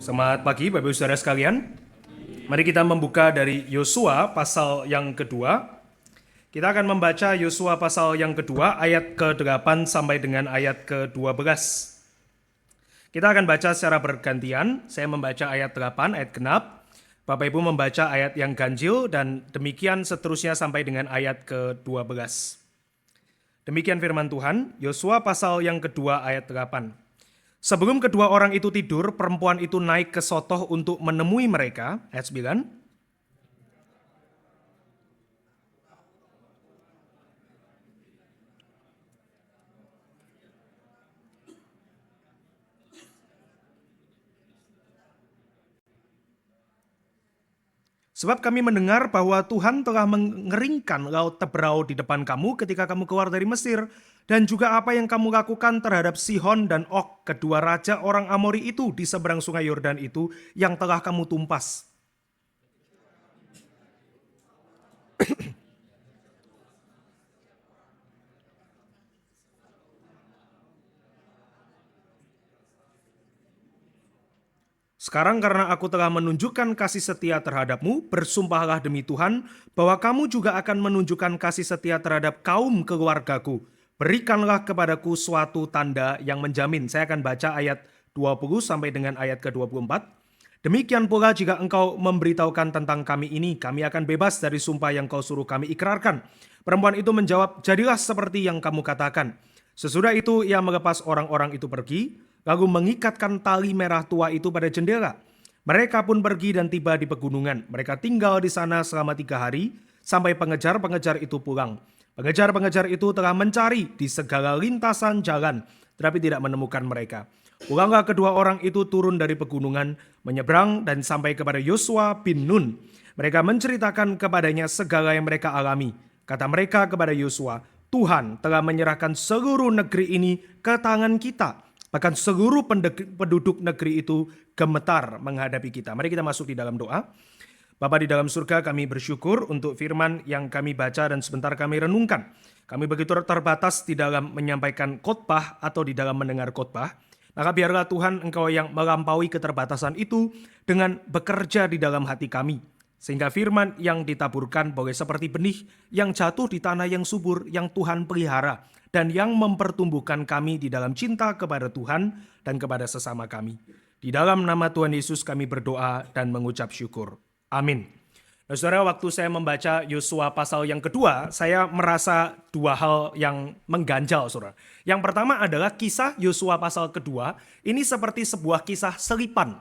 Selamat pagi Bapak Ibu Saudara sekalian. Mari kita membuka dari Yosua pasal yang kedua. Kita akan membaca Yosua pasal yang kedua ayat ke-8 sampai dengan ayat ke-12. Kita akan baca secara bergantian. Saya membaca ayat 8, ayat genap. Bapak Ibu membaca ayat yang ganjil dan demikian seterusnya sampai dengan ayat ke-12. Demikian firman Tuhan, Yosua pasal yang kedua ayat 8. Sebelum kedua orang itu tidur, perempuan itu naik ke Sotoh untuk menemui mereka. Ayat 9. Sebab kami mendengar bahwa Tuhan telah mengeringkan laut Teberau di depan kamu ketika kamu keluar dari Mesir, dan juga apa yang kamu lakukan terhadap Sihon dan Og, kedua raja orang Amori itu di seberang sungai Yordan itu yang telah kamu tumpas. Sekarang karena aku telah menunjukkan kasih setia terhadapmu, bersumpahlah demi Tuhan bahwa kamu juga akan menunjukkan kasih setia terhadap kaum keluargaku. Berikanlah kepadaku suatu tanda yang menjamin. Saya akan baca ayat 20 sampai dengan ayat ke-24. Demikian pula jika engkau memberitahukan tentang kami ini, kami akan bebas dari sumpah yang kau suruh kami ikrarkan. Perempuan itu menjawab, jadilah seperti yang kamu katakan. Sesudah itu ia melepas orang-orang itu pergi, lalu mengikatkan tali merah tua itu pada jendela. Mereka pun pergi dan tiba di pegunungan. Mereka tinggal di sana selama 3 hari, sampai pengejar-pengejar itu pulang. Pengejar-pengejar itu telah mencari di segala lintasan jalan, tetapi tidak menemukan mereka. Pulanglah kedua orang itu turun dari pegunungan, menyeberang dan sampai kepada Yosua bin Nun. Mereka menceritakan kepadanya segala yang mereka alami. Kata mereka kepada Yosua, Tuhan telah menyerahkan seluruh negeri ini ke tangan kita. Bahkan seluruh penduduk negeri itu gemetar menghadapi kita. Mari kita masuk di dalam doa. Bapa di dalam surga, kami bersyukur untuk firman yang kami baca dan sebentar kami renungkan. Kami begitu terbatas di dalam menyampaikan khotbah atau di dalam mendengar khotbah. Maka biarlah Tuhan Engkau yang melampaui keterbatasan itu dengan bekerja di dalam hati kami. Sehingga firman yang ditaburkan boleh seperti benih yang jatuh di tanah yang subur yang Tuhan pelihara. Dan yang mempertumbuhkan kami di dalam cinta kepada Tuhan dan kepada sesama kami. Di dalam nama Tuhan Yesus kami berdoa dan mengucap syukur. Amin. Nah, saudara, waktu saya membaca Yosua pasal yang kedua, saya merasa dua hal yang mengganjal, saudara. Yang pertama adalah kisah Yosua pasal kedua, ini seperti sebuah kisah selipan.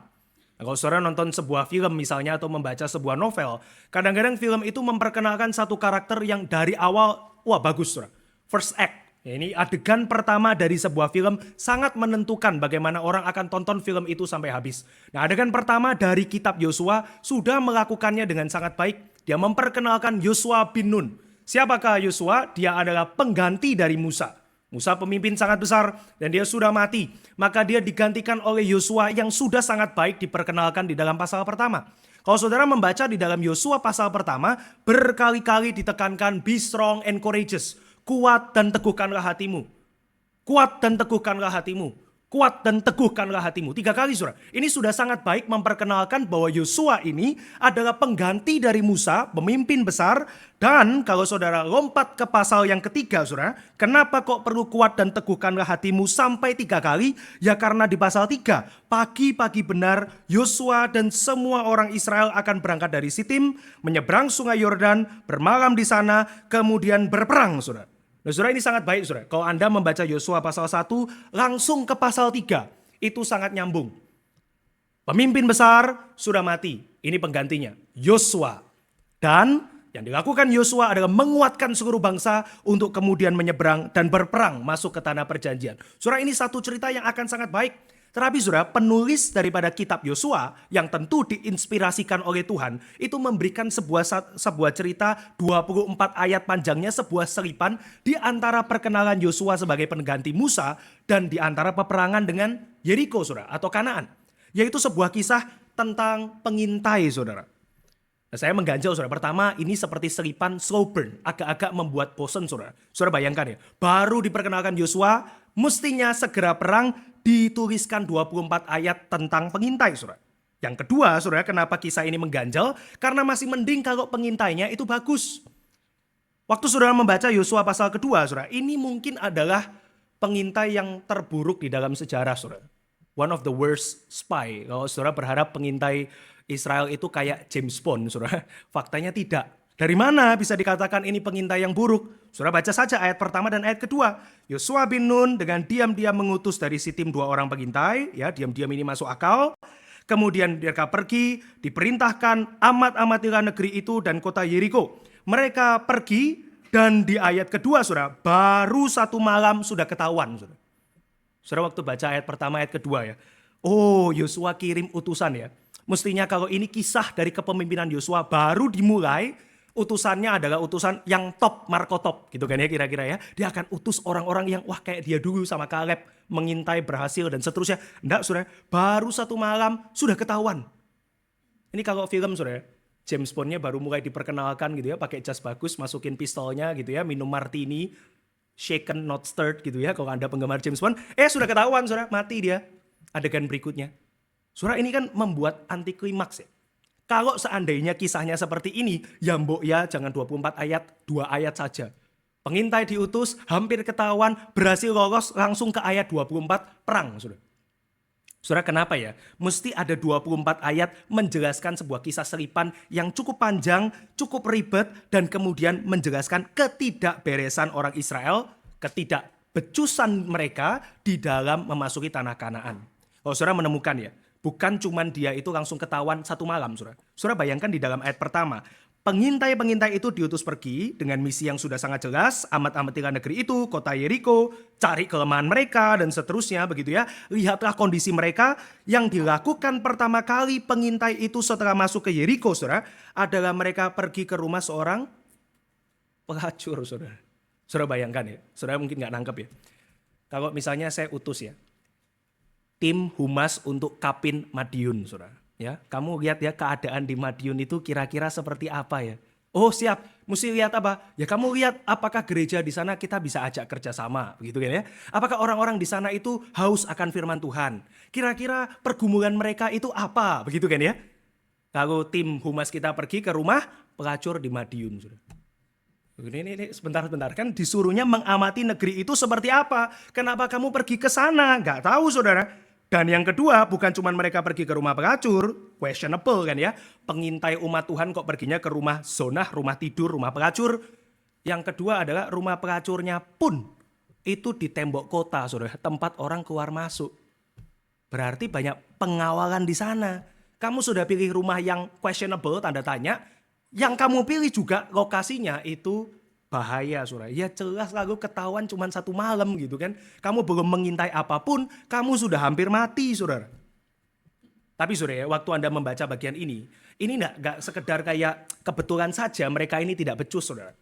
Nah, kalau saudara nonton sebuah film misalnya atau membaca sebuah novel, kadang-kadang film itu memperkenalkan satu karakter yang dari awal, wah bagus, saudara. First act. Ya, ini adegan pertama dari sebuah film sangat menentukan bagaimana orang akan tonton film itu sampai habis. Nah, adegan pertama dari kitab Yosua sudah melakukannya dengan sangat baik. Dia memperkenalkan Yosua bin Nun. Siapakah Yosua? Dia adalah pengganti dari Musa. Musa pemimpin sangat besar dan dia sudah mati. Maka dia digantikan oleh Yosua yang sudah sangat baik diperkenalkan di dalam pasal pertama. Kalau saudara membaca di dalam Yosua pasal pertama, berkali-kali ditekankan be strong and courageous. Kuat dan teguhkanlah hatimu. Kuat dan teguhkanlah hatimu. Kuat dan teguhkanlah hatimu. 3 kali, saudara. Ini sudah sangat baik memperkenalkan bahwa Yosua ini adalah pengganti dari Musa, pemimpin besar. Dan kalau saudara lompat ke pasal yang ketiga, saudara, kenapa kok perlu kuat dan teguhkanlah hatimu sampai 3 kali? Ya karena di pasal 3, pagi-pagi benar Yosua dan semua orang Israel akan berangkat dari Sitim, menyeberang sungai Yordan, bermalam di sana, kemudian berperang, saudara. Nah, saudara, ini sangat baik, saudara. Kalau Anda membaca Yosua pasal 1 langsung ke pasal 3, itu sangat nyambung. Pemimpin besar sudah mati, ini penggantinya, Yosua. Dan yang dilakukan Yosua adalah menguatkan seluruh bangsa untuk kemudian menyeberang dan berperang masuk ke tanah perjanjian. Saudara, ini satu cerita yang akan sangat baik. Tetapi saudara, penulis daripada kitab Yosua yang tentu diinspirasikan oleh Tuhan itu memberikan sebuah cerita 24 ayat panjangnya, sebuah selipan di antara perkenalan Yosua sebagai pengganti Musa dan di antara peperangan dengan Yeriko, saudara, atau Kanaan. Yaitu sebuah kisah tentang pengintai, saudara. Nah, saya mengganjal, saudara. Pertama, ini seperti selipan slow burn, agak-agak membuat bosan, saudara. Saudara bayangkan ya, baru diperkenalkan Yosua, mestinya segera perang, dituliskan 24 ayat tentang pengintai, saudara. Yang kedua, saudara, kenapa kisah ini mengganjal? Karena masih mending kalau pengintainya itu bagus. Waktu saudara membaca Yosua pasal kedua, saudara, ini mungkin adalah pengintai yang terburuk di dalam sejarah, saudara. One of the worst spy. Kalau saudara berharap pengintai Israel itu kayak James Bond, saudara. Faktanya tidak. Dari mana bisa dikatakan ini pengintai yang buruk? Saudara baca saja ayat pertama dan ayat kedua. Yosua bin Nun dengan diam-diam mengutus dari Sitim 2 orang pengintai. Ya, diam-diam ini masuk akal. Kemudian mereka pergi, diperintahkan amat-amatilah negeri itu dan kota Yeriko. Mereka pergi dan di ayat kedua, saudara, baru 1 malam sudah ketahuan. Saudara, saudara waktu baca ayat pertama, ayat kedua ya. Oh, Yosua kirim utusan ya. Mestinya kalau ini kisah dari kepemimpinan Yosua baru dimulai, utusannya adalah utusan yang top, Marco top gitu kan ya kira-kira ya. Dia akan utus orang-orang yang wah kayak dia dulu sama Kaleb, mengintai berhasil dan seterusnya. Enggak, saudara, baru 1 malam sudah ketahuan. Ini kalau film, saudara, James Bond-nya baru mulai diperkenalkan gitu ya, pakai jas bagus, masukin pistolnya gitu ya, minum martini, shaken not stirred gitu ya, kalau Anda penggemar James Bond. Sudah ketahuan, saudara, mati dia. Adegan berikutnya. Saudara, ini kan membuat anti klimaks ya. Kalau seandainya kisahnya seperti ini, ya mbok ya jangan 24 ayat, 2 ayat saja. Pengintai diutus, hampir ketahuan, berhasil lolos langsung ke ayat 24, perang. Saudara, kenapa ya? Mesti ada 24 ayat menjelaskan sebuah kisah selipan yang cukup panjang, cukup ribet, dan kemudian menjelaskan ketidakberesan orang Israel, ketidakbecusan mereka di dalam memasuki tanah Kanaan. Kalau saudara menemukan ya, bukan cuman dia itu langsung ketahuan 1 malam, saudara. Saudara bayangkan di dalam ayat pertama, pengintai-pengintai itu diutus pergi dengan misi yang sudah sangat jelas, amat-amatilah negeri itu, kota Yeriko, cari kelemahan mereka, dan seterusnya begitu ya. Lihatlah kondisi mereka yang dilakukan pertama kali pengintai itu setelah masuk ke Yeriko, saudara, adalah mereka pergi ke rumah seorang pelacur, saudara. Saudara bayangkan ya, saudara mungkin nggak nangkep ya. Kalau misalnya saya utus ya, tim humas untuk Kapin Madiun, saudara. Ya, kamu lihat ya keadaan di Madiun itu kira-kira seperti apa ya. Oh siap, mesti lihat apa? Ya kamu lihat apakah gereja di sana kita bisa ajak kerjasama, begitu kan ya. Apakah orang-orang di sana itu haus akan firman Tuhan? Kira-kira pergumulan mereka itu apa, begitu kan ya. Kalau tim humas kita pergi ke rumah pelacur di Madiun. Ini sebentar kan disuruhnya mengamati negeri itu seperti apa. Kenapa kamu pergi ke sana? Gak tahu, saudara. Dan yang kedua, bukan cuma mereka pergi ke rumah pelacur, questionable kan ya. Pengintai umat Tuhan kok perginya ke rumah zonah, rumah tidur, rumah pelacur. Yang kedua adalah rumah pelacurnya pun itu di tembok kota, saudara, tempat orang keluar masuk. Berarti banyak pengawalan di sana. Kamu sudah pilih rumah yang questionable, tanda tanya. Yang kamu pilih juga lokasinya itu bahaya, saudara. Ya jelas lalu ketahuan cuma 1 malam gitu kan. Kamu belum mengintai apapun, kamu sudah hampir mati, saudara. Tapi saudara ya, waktu Anda membaca bagian ini nggak sekedar kayak kebetulan saja mereka ini tidak becus, saudara.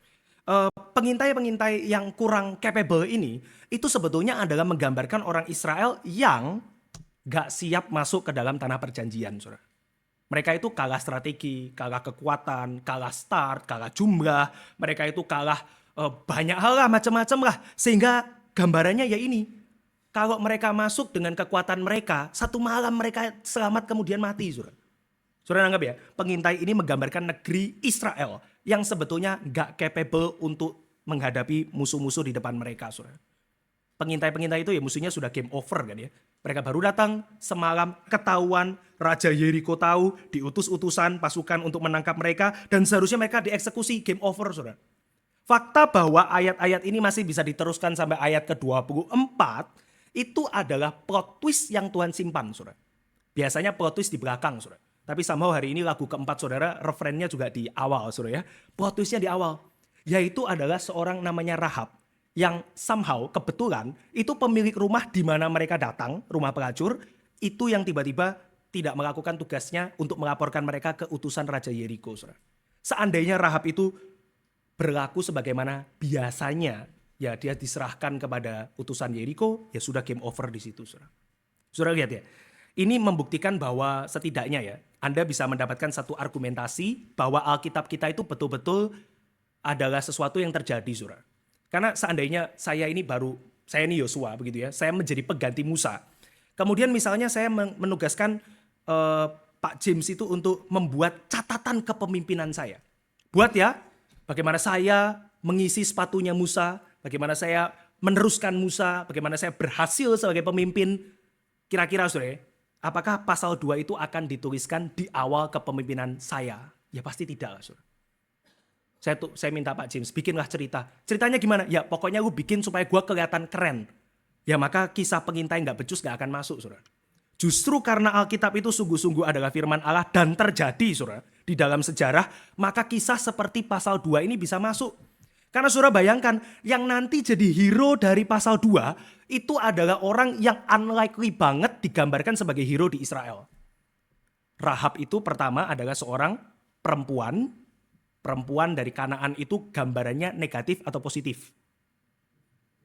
Pengintai-pengintai yang kurang capable ini, itu sebetulnya adalah menggambarkan orang Israel yang nggak siap masuk ke dalam tanah perjanjian, saudara. Mereka itu kalah strategi, kalah kekuatan, kalah start, kalah jumlah. Mereka itu kalah banyak hal lah, macam-macam lah. Sehingga gambarannya ya ini. Kalau mereka masuk dengan kekuatan mereka, 1 malam mereka selamat kemudian mati. Saudara anggap ya, pengintai ini menggambarkan negeri Israel yang sebetulnya gak capable untuk menghadapi musuh-musuh di depan mereka. Saudara. Pengintai-pengintai itu ya musuhnya sudah game over kan ya. Mereka baru datang semalam, ketahuan, Raja Yeriko tahu, diutus utusan pasukan untuk menangkap mereka, dan seharusnya mereka dieksekusi, game over, saudara. Fakta bahwa ayat-ayat ini masih bisa diteruskan sampai ayat ke-24, itu adalah plot twist yang Tuhan simpan, saudara. Biasanya plot twist di belakang, saudara. Tapi somehow hari ini lagu keempat, saudara, referennya juga di awal, saudara ya. Plot twistnya di awal, yaitu adalah seorang namanya Rahab, yang somehow kebetulan itu pemilik rumah di mana mereka datang, rumah pelacur, itu yang tiba-tiba tidak melakukan tugasnya untuk melaporkan mereka ke utusan Raja Yeriko. Seandainya Rahab itu berlaku sebagaimana biasanya, ya dia diserahkan kepada utusan Yeriko, ya sudah game over di situ. Saudara lihat ya, ini membuktikan bahwa setidaknya ya, Anda bisa mendapatkan satu argumentasi bahwa Alkitab kita itu betul-betul adalah sesuatu yang terjadi, saudara. Karena seandainya saya ini Yosua begitu ya, saya menjadi pengganti Musa. Kemudian misalnya saya menugaskan Pak James itu untuk membuat catatan kepemimpinan saya. Buat ya, bagaimana saya mengisi sepatunya Musa, bagaimana saya meneruskan Musa, bagaimana saya berhasil sebagai pemimpin. Kira-kira saudara, apakah pasal 2 itu akan dituliskan di awal kepemimpinan saya? Ya pasti tidak, saudara. Saya minta Pak James, bikinlah cerita. Ceritanya gimana? Ya pokoknya gue bikin supaya gue kelihatan keren. Ya maka kisah pengintai nggak becus nggak akan masuk, saudara. Justru karena Alkitab itu sungguh-sungguh adalah firman Allah dan terjadi, saudara, di dalam sejarah, maka kisah seperti pasal 2 ini bisa masuk. Karena saudara bayangkan, yang nanti jadi hero dari pasal 2, itu adalah orang yang unlikely banget digambarkan sebagai hero di Israel. Rahab itu pertama adalah seorang perempuan dari Kanaan itu gambarannya negatif atau positif?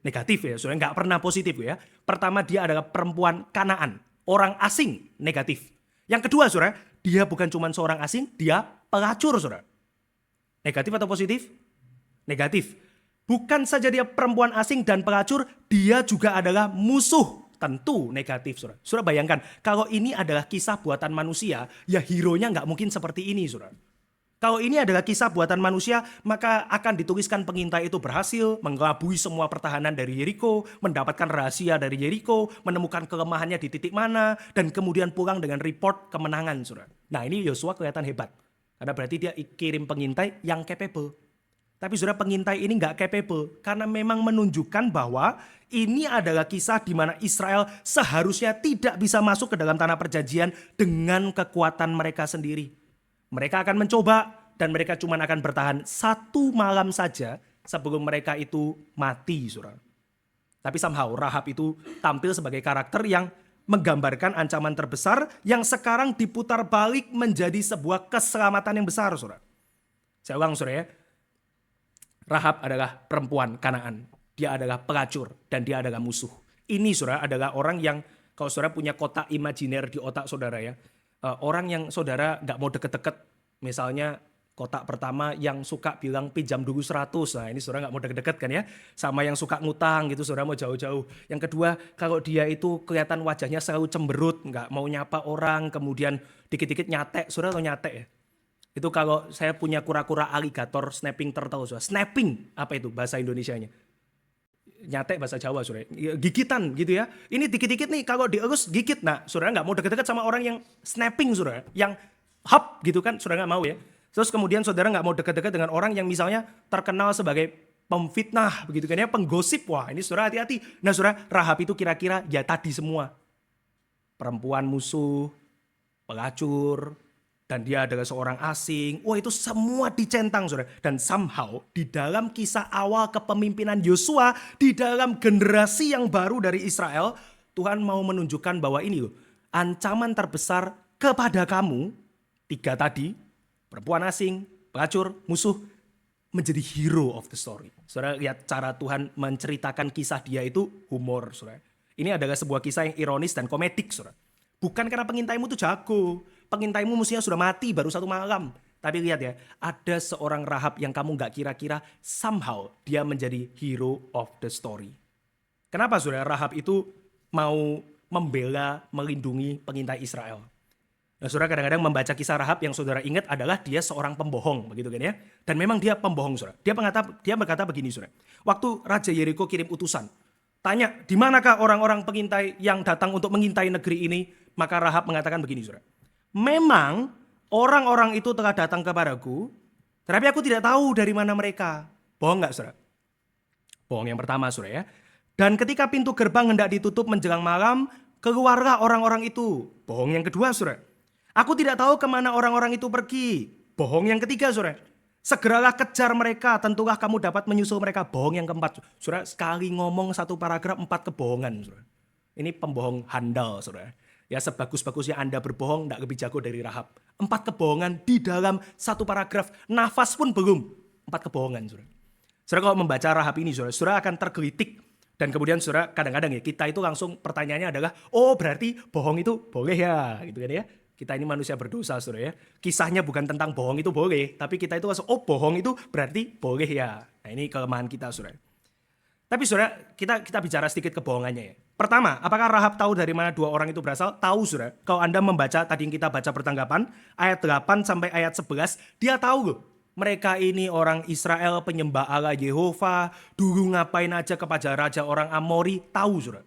Negatif ya, saudara, nggak pernah positif ya. Pertama dia adalah perempuan Kanaan. Orang asing, negatif. Yang kedua, saudara, dia bukan cuma seorang asing, dia pelacur, saudara. Negatif atau positif? Negatif. Bukan saja dia perempuan asing dan pelacur, dia juga adalah musuh. Tentu negatif, saudara. Saudara bayangkan, kalau ini adalah kisah buatan manusia, ya hero-nya nggak mungkin seperti ini, saudara. Kalau ini adalah kisah buatan manusia, maka akan dituliskan pengintai itu berhasil mengelabui semua pertahanan dari Yeriko, mendapatkan rahasia dari Yeriko, menemukan kelemahannya di titik mana, dan kemudian pulang dengan report kemenangan, saudara. Nah ini Yosua kelihatan hebat, karena berarti dia kirim pengintai yang capable. Tapi saudara, pengintai ini nggak capable, karena memang menunjukkan bahwa ini adalah kisah di mana Israel seharusnya tidak bisa masuk ke dalam tanah perjanjian dengan kekuatan mereka sendiri. Mereka akan mencoba dan mereka cuma akan bertahan 1 malam saja sebelum mereka itu mati, saudara. Tapi somehow Rahab itu tampil sebagai karakter yang menggambarkan ancaman terbesar yang sekarang diputar balik menjadi sebuah keselamatan yang besar, saudara. Saya ulang, saudara ya. Rahab adalah perempuan Kanaan. Dia adalah pelacur dan dia adalah musuh. Ini, saudara, adalah orang yang kalau saudara punya kotak imajiner di otak saudara ya. Orang yang saudara gak mau deket-deket, misalnya kotak pertama yang suka bilang pinjam dulu 100, nah ini saudara gak mau deket-deket kan ya, sama yang suka ngutang gitu saudara mau jauh-jauh. Yang kedua, kalau dia itu kelihatan wajahnya selalu cemberut, gak mau nyapa orang, kemudian dikit-dikit nyatek, saudara tau nyatek ya? Itu kalau saya punya kura-kura aligator snapping turtle, saudara. Snapping, apa itu bahasa Indonesianya? Nyatek bahasa Jawa, saudara. Gigitan gitu ya. Ini dikit-dikit nih kalau dielus gigit. Nah, saudara nggak mau deket-deket sama orang yang snapping, saudara. Yang hap gitu kan, saudara nggak mau ya. Terus kemudian saudara nggak mau deket-deket dengan orang yang misalnya terkenal sebagai pemfitnah, begitu kan ya, penggosip. Wah, ini saudara hati-hati. Nah, saudara, Rahab itu kira-kira ya tadi semua. Perempuan musuh, pelacur, dan dia adalah seorang asing. Wah, itu semua dicentang, saudara. Dan somehow di dalam kisah awal kepemimpinan Yosua, di dalam generasi yang baru dari Israel, Tuhan mau menunjukkan bahwa ini loh, ancaman terbesar kepada kamu, 3 tadi, perempuan asing, pelacur, musuh, menjadi hero of the story. Saudara lihat cara Tuhan menceritakan kisah dia itu humor, saudara. Ini adalah sebuah kisah yang ironis dan komedik, saudara. Bukan karena pengintaimu itu jago. Pengintaimu mestinya sudah mati baru 1 malam. Tapi lihat ya, ada seorang Rahab yang kamu gak kira-kira somehow dia menjadi hero of the story. Kenapa saudara Rahab itu mau membela, melindungi pengintai Israel? Nah, saudara kadang-kadang membaca kisah Rahab yang saudara ingat adalah dia seorang pembohong, begitu kan ya? Dan memang dia pembohong, saudara. Dia berkata begini, saudara. Waktu Raja Yeriko kirim utusan, tanya, di manakah orang-orang pengintai yang datang untuk mengintai negeri ini? Maka Rahab mengatakan begini, saudara. Memang orang-orang itu telah datang kepadaku, tetapi aku tidak tahu dari mana mereka. Bohong gak, saudara? Bohong yang pertama, saudara ya. Dan ketika pintu gerbang hendak ditutup menjelang malam, keluarlah orang-orang itu. Bohong yang kedua, saudara. Aku tidak tahu kemana orang-orang itu pergi. Bohong yang ketiga, saudara. Segeralah kejar mereka, tentulah kamu dapat menyusul mereka. Bohong yang keempat. Saudara, sekali ngomong 1 paragraf 4 kebohongan, saudara. Ini pembohong handal, saudara. Ya sebagus-bagusnya Anda berbohong, tidak lebih jago dari Rahab. 4 kebohongan di dalam 1 paragraf. Nafas pun belum. 4 kebohongan, saudara. Saudara kalau membaca Rahab ini, saudara akan tergelitik. Dan kemudian saudara kadang-kadang ya, kita itu langsung pertanyaannya adalah, oh berarti bohong itu boleh ya, gitu kan ya. Kita ini manusia berdosa, saudara ya. Kisahnya bukan tentang bohong itu boleh, tapi kita itu langsung, oh bohong itu berarti boleh ya. Nah ini kelemahan kita, saudara. Tapi saudara, kita bicara sedikit kebohongannya ya. Pertama, apakah Rahab tahu dari mana dua orang itu berasal? Tahu saudara. Kalau Anda membaca tadi yang kita baca pertanggapan, ayat 8 sampai ayat 11, dia tahu loh. Mereka ini orang Israel, penyembah Allah Yehova, dulu ngapain aja kepada raja orang Amori, tahu saudara.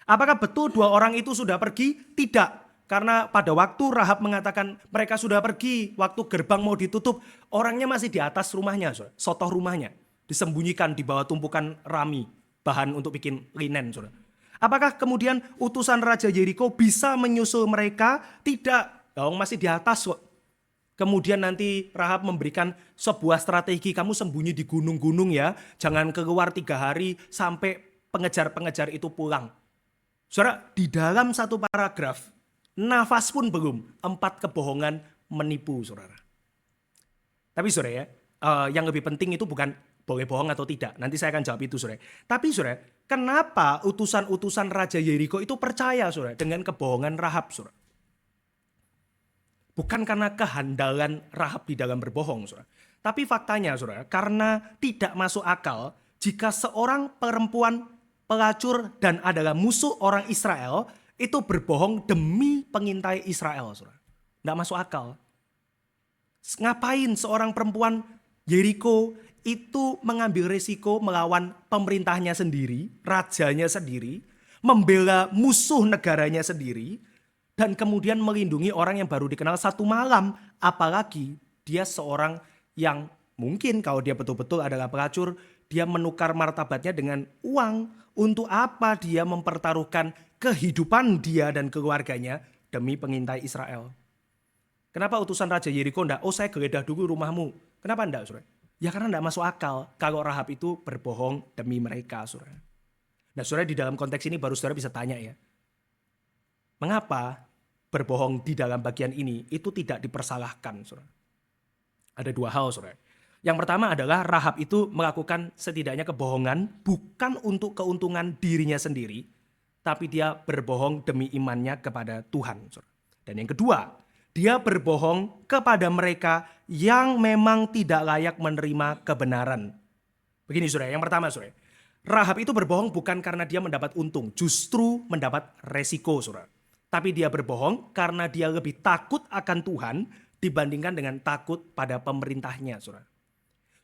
Apakah betul dua orang itu sudah pergi? Tidak. Karena pada waktu Rahab mengatakan mereka sudah pergi, waktu gerbang mau ditutup, orangnya masih di atas rumahnya, saudara. Sotoh rumahnya. Disembunyikan di bawah tumpukan rami, bahan untuk bikin linen, saudara. Apakah kemudian utusan Raja Yeriko bisa menyusul mereka? Tidak, masih di atas kok. Kemudian nanti Rahab memberikan sebuah strategi, kamu sembunyi di gunung-gunung ya, jangan keluar 3 hari sampai pengejar-pengejar itu pulang. Saudara, di dalam satu paragraf, nafas pun belum, 4 kebohongan menipu, saudara. Tapi saudara ya, yang lebih penting itu bukan boleh bohong atau tidak. Nanti saya akan jawab itu, saudara. Tapi saudara, kenapa utusan-utusan Raja Yeriko itu percaya, saudara, dengan kebohongan Rahab, saudara? Bukan karena kehandalan Rahab di dalam berbohong, saudara. Tapi faktanya, saudara, karena tidak masuk akal jika seorang perempuan pelacur dan adalah musuh orang Israel itu berbohong demi pengintai Israel, saudara. Tidak masuk akal. Ngapain seorang perempuan Yeriko itu mengambil risiko melawan pemerintahnya sendiri, rajanya sendiri, membela musuh negaranya sendiri, dan kemudian melindungi orang yang baru dikenal 1 malam. Apalagi dia seorang yang mungkin kalau dia betul-betul adalah pelacur, dia menukar martabatnya dengan uang. Untuk apa dia mempertaruhkan kehidupan dia dan keluarganya demi pengintai Israel? Kenapa utusan Raja Yeriko enggak? Oh, saya geledah dulu rumahmu. Kenapa enggak, saudara? Ya karena enggak masuk akal kalau Rahab itu berbohong demi mereka, saudara. Nah, saudara, di dalam konteks ini baru saudara bisa tanya ya. Mengapa berbohong di dalam bagian ini itu tidak dipersalahkan, saudara? Ada 2 hal, saudara. Yang pertama adalah Rahab itu melakukan setidaknya kebohongan bukan untuk keuntungan dirinya sendiri, tapi dia berbohong demi imannya kepada Tuhan, saudara. Dan yang kedua, dia berbohong kepada mereka yang memang tidak layak menerima kebenaran. Begini, saudara, yang pertama, saudara. Rahab itu berbohong bukan karena dia mendapat untung, justru mendapat resiko, saudara. Tapi dia berbohong karena dia lebih takut akan Tuhan dibandingkan dengan takut pada pemerintahnya, saudara.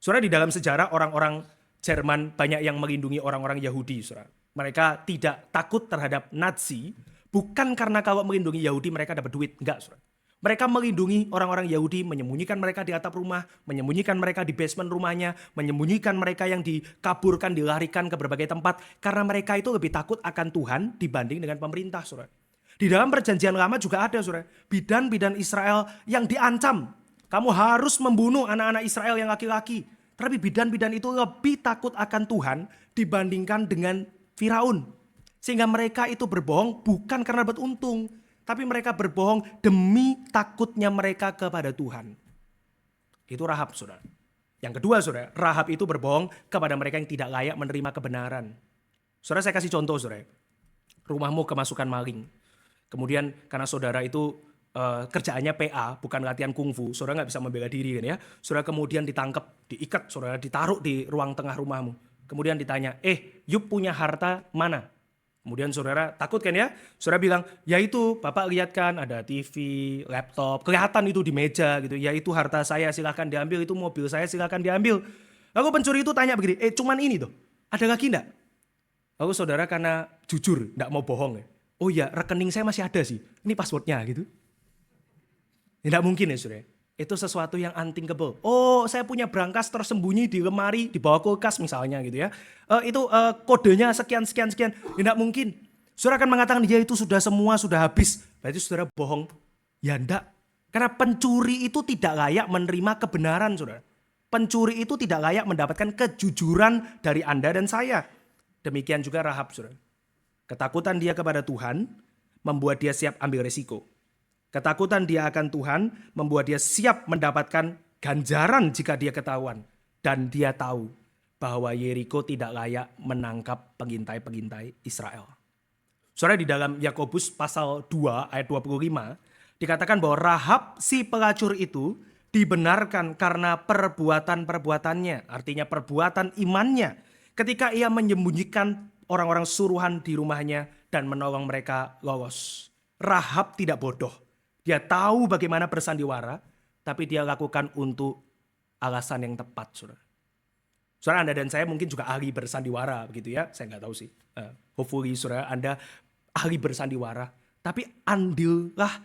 Saudara, di dalam sejarah orang-orang Jerman banyak yang melindungi orang-orang Yahudi, saudara. Mereka tidak takut terhadap Nazi, bukan karena kalau melindungi Yahudi mereka dapat duit, enggak, saudara. Mereka melindungi orang-orang Yahudi, menyembunyikan mereka di atap rumah, menyembunyikan mereka di basement rumahnya, menyembunyikan mereka yang dikaburkan, dilarikan ke berbagai tempat, karena mereka itu lebih takut akan Tuhan dibanding dengan pemerintah, saudara. Di dalam perjanjian lama juga ada, saudara, bidan-bidan Israel yang diancam. Kamu harus membunuh anak-anak Israel yang laki-laki. Tapi bidan-bidan itu lebih takut akan Tuhan dibandingkan dengan Firaun. Sehingga mereka itu berbohong bukan karena dapat untung, tapi mereka berbohong demi takutnya mereka kepada Tuhan. Itu Rahab, saudara. Yang kedua, saudara, Rahab itu berbohong kepada mereka yang tidak layak menerima kebenaran. Saudara, saya kasih contoh, saudara. Rumahmu kemasukan maling. Kemudian karena saudara itu kerjaannya PA, bukan latihan kungfu, saudara nggak bisa membela diri kan ya. Saudara kemudian ditangkap, diikat, saudara ditaruh di ruang tengah rumahmu. Kemudian ditanya, Yup punya harta mana? Kemudian saudara takut kan ya? Saudara bilang, ya itu Bapak lihat kan ada TV, laptop, kelihatan itu di meja gitu. Ya itu harta saya, silahkan diambil, itu mobil saya, silahkan diambil. Lalu pencuri itu tanya begini, cuman ini tuh, ada lagi enggak? Lalu saudara karena jujur, enggak mau bohong ya. Oh ya, rekening saya masih ada sih, ini passwordnya gitu. Tidak mungkin ya, saudara. Itu sesuatu yang unthinkable. Oh, saya punya brankas tersembunyi di lemari, di bawah kulkas misalnya gitu ya. Itu kodenya sekian. Tidak mungkin. Saudara akan mengatakan, ya itu semua sudah habis. Berarti saudara bohong. Ya enggak. Karena pencuri itu tidak layak menerima kebenaran, saudara. Pencuri itu tidak layak mendapatkan kejujuran dari Anda dan saya. Demikian juga Rahab, saudara. Ketakutan dia kepada Tuhan membuat dia siap ambil resiko. Ketakutan dia akan Tuhan membuat dia siap mendapatkan ganjaran jika dia ketahuan. Dan dia tahu bahwa Yeriko tidak layak menangkap pengintai-pengintai Israel. Saudara, di dalam Yakobus pasal 2 ayat 25 dikatakan bahwa Rahab si pelacur itu dibenarkan karena perbuatan-perbuatannya. Artinya perbuatan imannya Ketika ia menyembunyikan orang-orang suruhan di rumahnya dan menolong mereka lolos. Rahab tidak bodoh. Dia tahu bagaimana bersandiwara, tapi dia lakukan untuk alasan yang tepat, saudara. Saudara, Anda dan saya mungkin juga ahli bersandiwara, begitu ya. Saya nggak tahu sih. Hopefully, saudara, Anda ahli bersandiwara. Tapi andillah,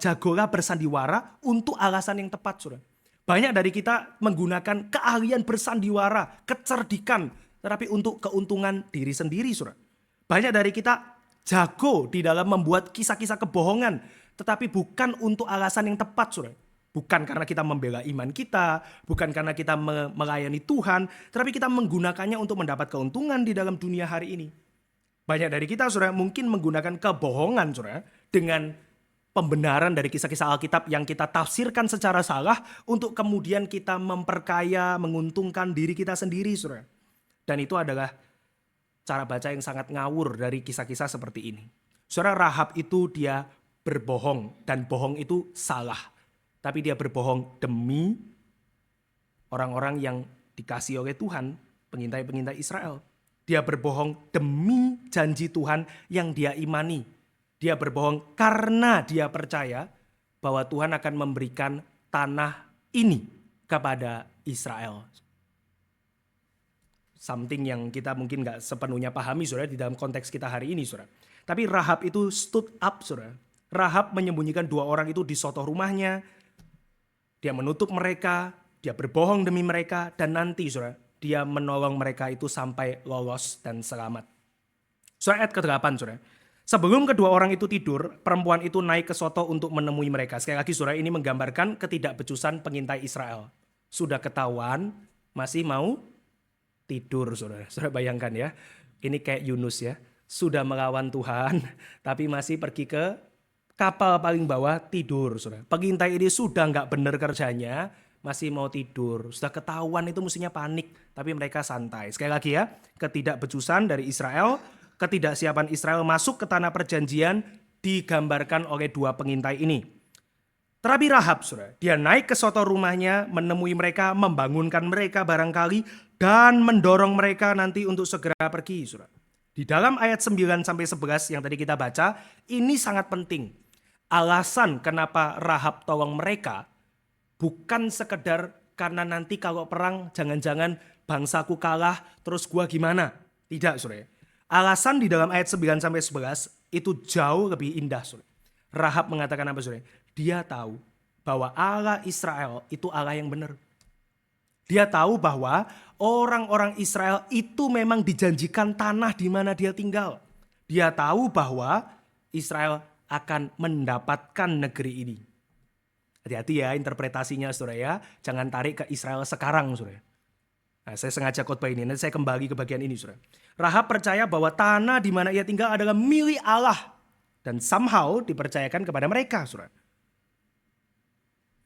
jagolah bersandiwara untuk alasan yang tepat, saudara. Banyak dari kita menggunakan keahlian bersandiwara, kecerdikan, tetapi untuk keuntungan diri sendiri, saudara. Banyak dari kita jago di dalam membuat kisah-kisah kebohongan, tetapi bukan untuk alasan yang tepat, saudara. Bukan karena kita membela iman kita, bukan karena kita melayani Tuhan, tetapi kita menggunakannya untuk mendapat keuntungan di dalam dunia hari ini. Banyak dari kita, saudara, mungkin menggunakan kebohongan, saudara, dengan pembenaran dari kisah-kisah Alkitab yang kita tafsirkan secara salah untuk kemudian kita memperkaya, menguntungkan diri kita sendiri, saudara. Dan itu adalah cara baca yang sangat ngawur dari kisah-kisah seperti ini. Saudara, Rahab itu dia berbohong, dan bohong itu salah. Tapi dia berbohong demi orang-orang yang dikasih oleh Tuhan, pengintai-pengintai Israel. Dia berbohong demi janji Tuhan yang dia imani. Dia berbohong karena dia percaya bahwa Tuhan akan memberikan tanah ini kepada Israel. Something yang kita mungkin gak sepenuhnya pahami, saudara, di dalam konteks kita hari ini, saudara. Tapi Rahab itu stood up, saudara. Rahab menyembunyikan 2 orang itu di sotoh rumahnya. Dia menutup mereka, dia berbohong demi mereka, dan nanti, saudara, dia menolong mereka itu sampai lolos dan selamat. Ayat ke-8, saudara. Sebelum kedua orang itu tidur, perempuan itu naik ke sotoh untuk menemui mereka. Sekali lagi, saudara, ini menggambarkan ketidakbecusan pengintai Israel. Sudah ketahuan, masih mau tidur, saudara. Saudara bayangkan ya, ini kayak Yunus ya. Sudah melawan Tuhan, tapi masih pergi ke kapal paling bawah tidur, saudara. Pengintai ini sudah nggak benar kerjanya, masih mau tidur. Sudah ketahuan itu mestinya panik, tapi mereka santai. Sekali lagi ya, ketidakbecusan dari Israel, ketidaksiapan Israel masuk ke tanah perjanjian digambarkan oleh 2 pengintai ini. Terapi Rahab, saudara, dia naik ke sotoh rumahnya, menemui mereka, membangunkan mereka barangkali, dan mendorong mereka nanti untuk segera pergi, saudara. Di dalam ayat 9-11 yang tadi kita baca, ini sangat penting. Alasan kenapa Rahab tolong mereka bukan sekedar karena nanti kalau perang jangan-jangan bangsaku kalah terus gua gimana. Tidak, saudara. Alasan di dalam ayat 9-11 itu jauh lebih indah, saudara. Rahab mengatakan apa, saudara? Dia tahu bahwa Allah Israel itu Allah yang benar. Dia tahu bahwa orang-orang Israel itu memang dijanjikan tanah di mana dia tinggal. Dia tahu bahwa Israel akan mendapatkan negeri ini. Hati-hati ya interpretasinya, saudara ya. Jangan tarik ke Israel sekarang, saudara. Nah, saya sengaja khotbah ini, nanti saya kembali ke bagian ini, saudara. Rahab percaya bahwa tanah di mana ia tinggal adalah milik Allah. Dan somehow dipercayakan kepada mereka, saudara.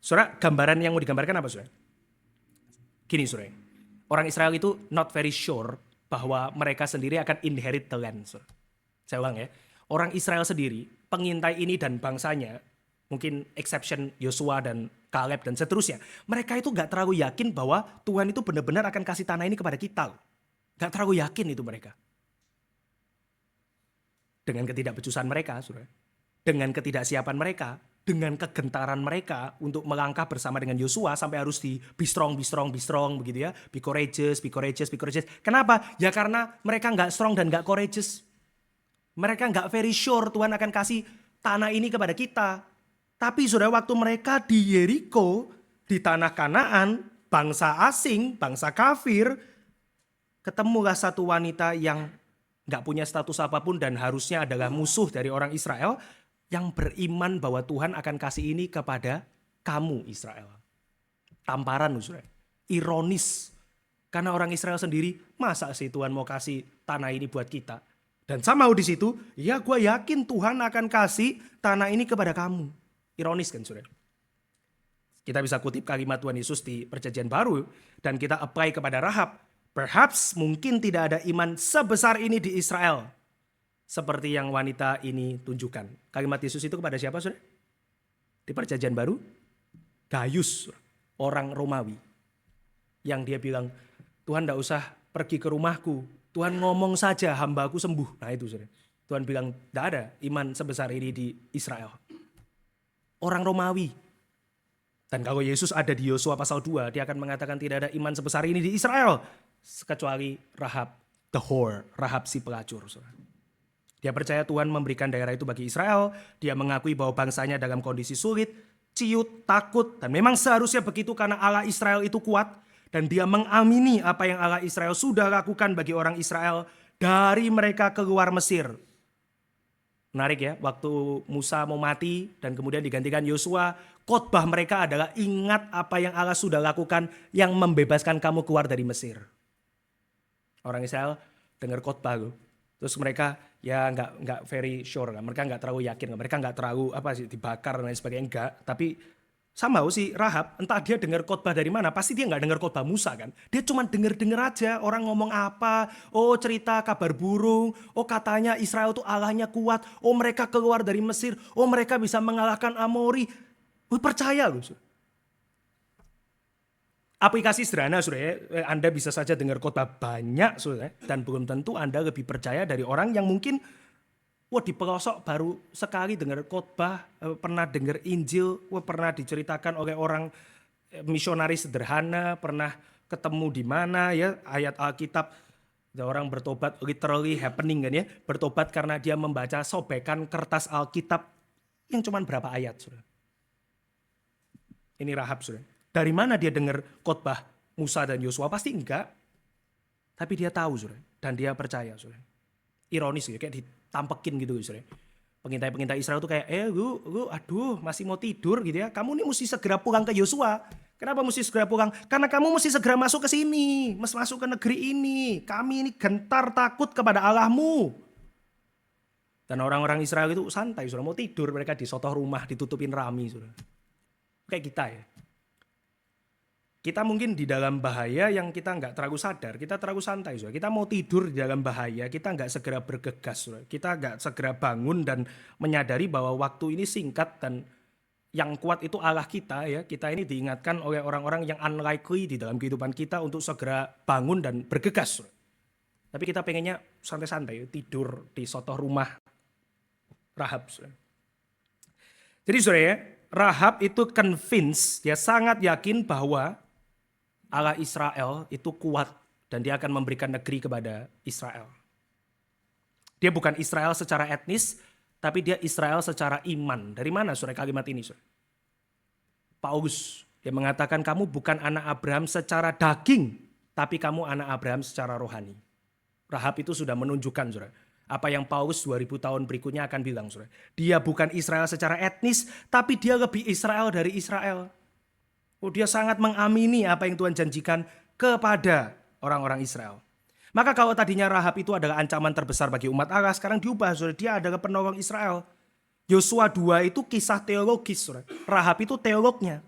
Saudara, gambaran yang mau digambarkan apa, saudara? Gini, saudara. Orang Israel itu not very sure bahwa mereka sendiri akan inherit the land, saudara. Saya ulang ya. Orang Israel sendiri, pengintai ini dan bangsanya, mungkin exception Yosua dan Kaleb dan seterusnya, mereka itu gak terlalu yakin bahwa Tuhan itu benar-benar akan kasih tanah ini kepada kita. Gak terlalu yakin itu mereka. Dengan ketidakbecusan mereka, saudara. Dengan ketidaksiapan mereka, dengan kegentaran mereka untuk melangkah bersama dengan Yosua sampai harus be strong begitu ya. Be courageous. Kenapa? Ya karena mereka gak strong dan gak courageous. Mereka gak very sure Tuhan akan kasih tanah ini kepada kita. Tapi saudara, waktu mereka di Yeriko, di tanah Kanaan, bangsa asing, bangsa kafir, ketemulah satu wanita yang gak punya status apapun dan harusnya adalah musuh dari orang Israel, yang beriman bahwa Tuhan akan kasih ini kepada kamu Israel. Tamparan, saudara. Ironis. Karena orang Israel sendiri, masa sih Tuhan mau kasih tanah ini buat kita? Dan sama di situ, ya gue yakin Tuhan akan kasih tanah ini kepada kamu. Ironis kan, saudara? Kita bisa kutip kalimat Tuhan Yesus di Perjanjian Baru dan kita apply kepada Rahab. Perhaps mungkin tidak ada iman sebesar ini di Israel. Seperti yang wanita ini tunjukkan. Kalimat Yesus itu kepada siapa, saudara? Di Perjanjian Baru, Gaius, orang Romawi. Yang dia bilang, Tuhan gak usah pergi ke rumahku. Tuhan ngomong saja hambaku sembuh. Nah itu saudara. Tuhan bilang tidak ada iman sebesar ini di Israel. Orang Romawi. Dan kalau Yesus ada di Yosua pasal 2, dia akan mengatakan tidak ada iman sebesar ini di Israel. Kecuali Rahab the whore, Rahab si pelacur. Saudara. Dia percaya Tuhan memberikan daerah itu bagi Israel. Dia mengakui bahwa bangsanya dalam kondisi sulit, ciut, takut. Dan memang seharusnya begitu karena Allah Israel itu kuat. Dan dia mengamini apa yang Allah Israel sudah lakukan bagi orang Israel dari mereka keluar Mesir. Menarik ya, waktu Musa mau mati dan kemudian digantikan Yosua, khotbah mereka adalah ingat apa yang Allah sudah lakukan yang membebaskan kamu keluar dari Mesir. Orang Israel dengar khotbah loh. Terus mereka ya nggak very sure kan, mereka nggak terlalu yakin, mereka nggak terlalu dibakar dan lain sebagainya, enggak. Tapi sama si Rahab, entah dia dengar khotbah dari mana, pasti dia nggak dengar khotbah Musa kan. Dia cuma dengar aja orang ngomong apa, oh cerita kabar burung, oh katanya Israel tuh Allahnya kuat, oh mereka keluar dari Mesir, oh mereka bisa mengalahkan Amori. Percaya loh. Aplikasi sederhana saudara, Anda bisa saja dengar khotbah banyak saudara, dan belum tentu Anda lebih percaya dari orang yang mungkin di pelosok baru sekali dengar khotbah, pernah dengar Injil, pernah diceritakan oleh orang misionaris sederhana, pernah ketemu di mana ya ayat Alkitab, ada orang bertobat literally happening kan ya, bertobat karena dia membaca sobekan kertas Alkitab yang cuma berapa ayat saudara. Ini Rahab saudara. Dari mana dia dengar khotbah Musa dan Yosua? Pasti enggak. Tapi dia tahu saudara, dan dia percaya saudara. Ironis ya, kayak ditampekin gitu saudara. Pengintai-pengintai Israel tuh kayak, lu aduh masih mau tidur gitu ya. Kamu nih mesti segera pulang ke Yosua. Kenapa mesti segera pulang? Karena kamu mesti segera masuk ke sini, mesti masuk ke negeri ini. Kami ini gentar takut kepada Allahmu. Dan orang-orang Israel itu santai saudara, mau tidur, mereka di sotoh rumah ditutupin rami saudara. Kayak kita ya. Kita mungkin di dalam bahaya yang kita nggak terlalu sadar, kita terlalu santai. Saudara. Kita mau tidur di dalam bahaya, kita nggak segera bergegas. Saudara. Kita nggak segera bangun dan menyadari bahwa waktu ini singkat dan yang kuat itu Allah kita. Ya. Kita ini diingatkan oleh orang-orang yang unlikely di dalam kehidupan kita untuk segera bangun dan bergegas. Saudara. Tapi kita pengennya santai-santai, tidur di sotoh rumah Rahab. Saudara. Jadi saudara ya, Rahab itu convinced, dia sangat yakin bahwa Allah Israel itu kuat dan dia akan memberikan negeri kepada Israel. Dia bukan Israel secara etnis, tapi dia Israel secara iman. Dari mana saudara kalimat ini? Saudara? Paulus, dia mengatakan kamu bukan anak Abraham secara daging, tapi kamu anak Abraham secara rohani. Rahab itu sudah menunjukkan saudara, apa yang Paulus 2000 tahun berikutnya akan bilang. Saudara. Dia bukan Israel secara etnis, tapi dia lebih Israel dari Israel. Dia sangat mengamini apa yang Tuhan janjikan kepada orang-orang Israel. Maka kalau tadinya Rahab itu adalah ancaman terbesar bagi umat Allah, sekarang diubah, saudara. Dia adalah penolong Israel. Yosua 2 itu kisah teologis, saudara. Rahab itu teolognya.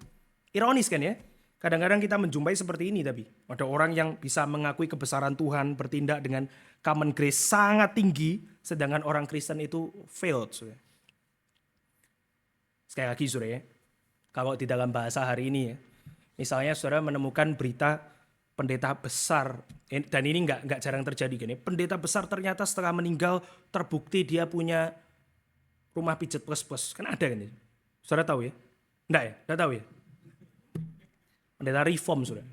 Ironis kan ya? Kadang-kadang kita menjumpai seperti ini tapi. Ada orang yang bisa mengakui kebesaran Tuhan, bertindak dengan common grace sangat tinggi, sedangkan orang Kristen itu failed, saudara. Sekali lagi, saudara ya. Kalau di dalam bahasa hari ini ya, misalnya saudara menemukan berita pendeta besar, dan ini nggak jarang terjadi gini, pendeta besar ternyata setelah meninggal terbukti dia punya rumah pijet plus-plus, kan ada kan? Saudara tahu ya? Enggak tahu ya? Pendeta reform saudara,